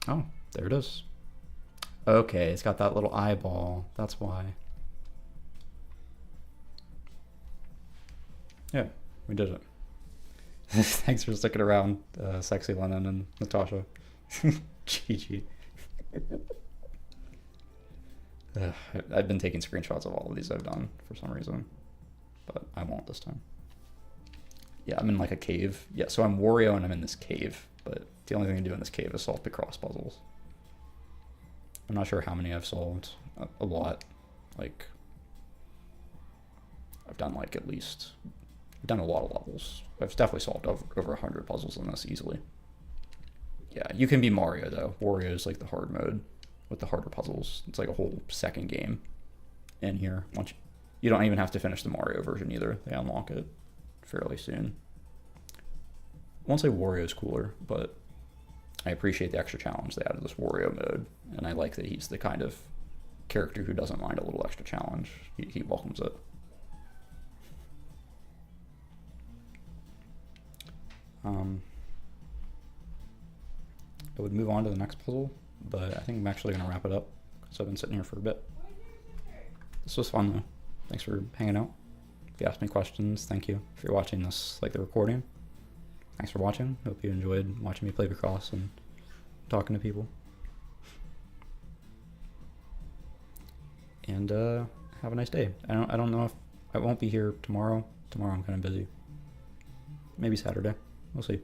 S1: Oh, there it is. Okay, it's got that little eyeball. That's why. Yeah, we did it. Thanks for sticking around, Sexy Lennon and Natasha. GG. I've been taking screenshots of all of these I've done for some reason, but I won't this time. Yeah, I'm in like a cave. Yeah, so I'm Wario and I'm in this cave, but the only thing to do in this cave is solve Picross puzzles. I'm not sure how many I've solved. A lot. Like, I've done like at least, I've done a lot of levels. I've definitely solved over 100 puzzles in this easily. Yeah, you can be Mario though. Wario is like the hard mode with the harder puzzles. It's like a whole second game in here. Once you don't even have to finish the Mario version either. They unlock it fairly soon. I won't say Wario's cooler, but I appreciate the extra challenge they added this Wario mode, and I like that he's the kind of character who doesn't mind a little extra challenge. He welcomes it. I would move on to the next puzzle, but I think I'm actually going to wrap it up because I've been sitting here for a bit. This was fun though. Thanks for hanging out. If you asked me questions, thank you. If you're watching this, like the recording, thanks for watching. Hope you enjoyed watching me play Picross and talking to people. And have a nice day. I don't know if I won't be here tomorrow. Tomorrow I'm kind of busy. Maybe Saturday. We'll see.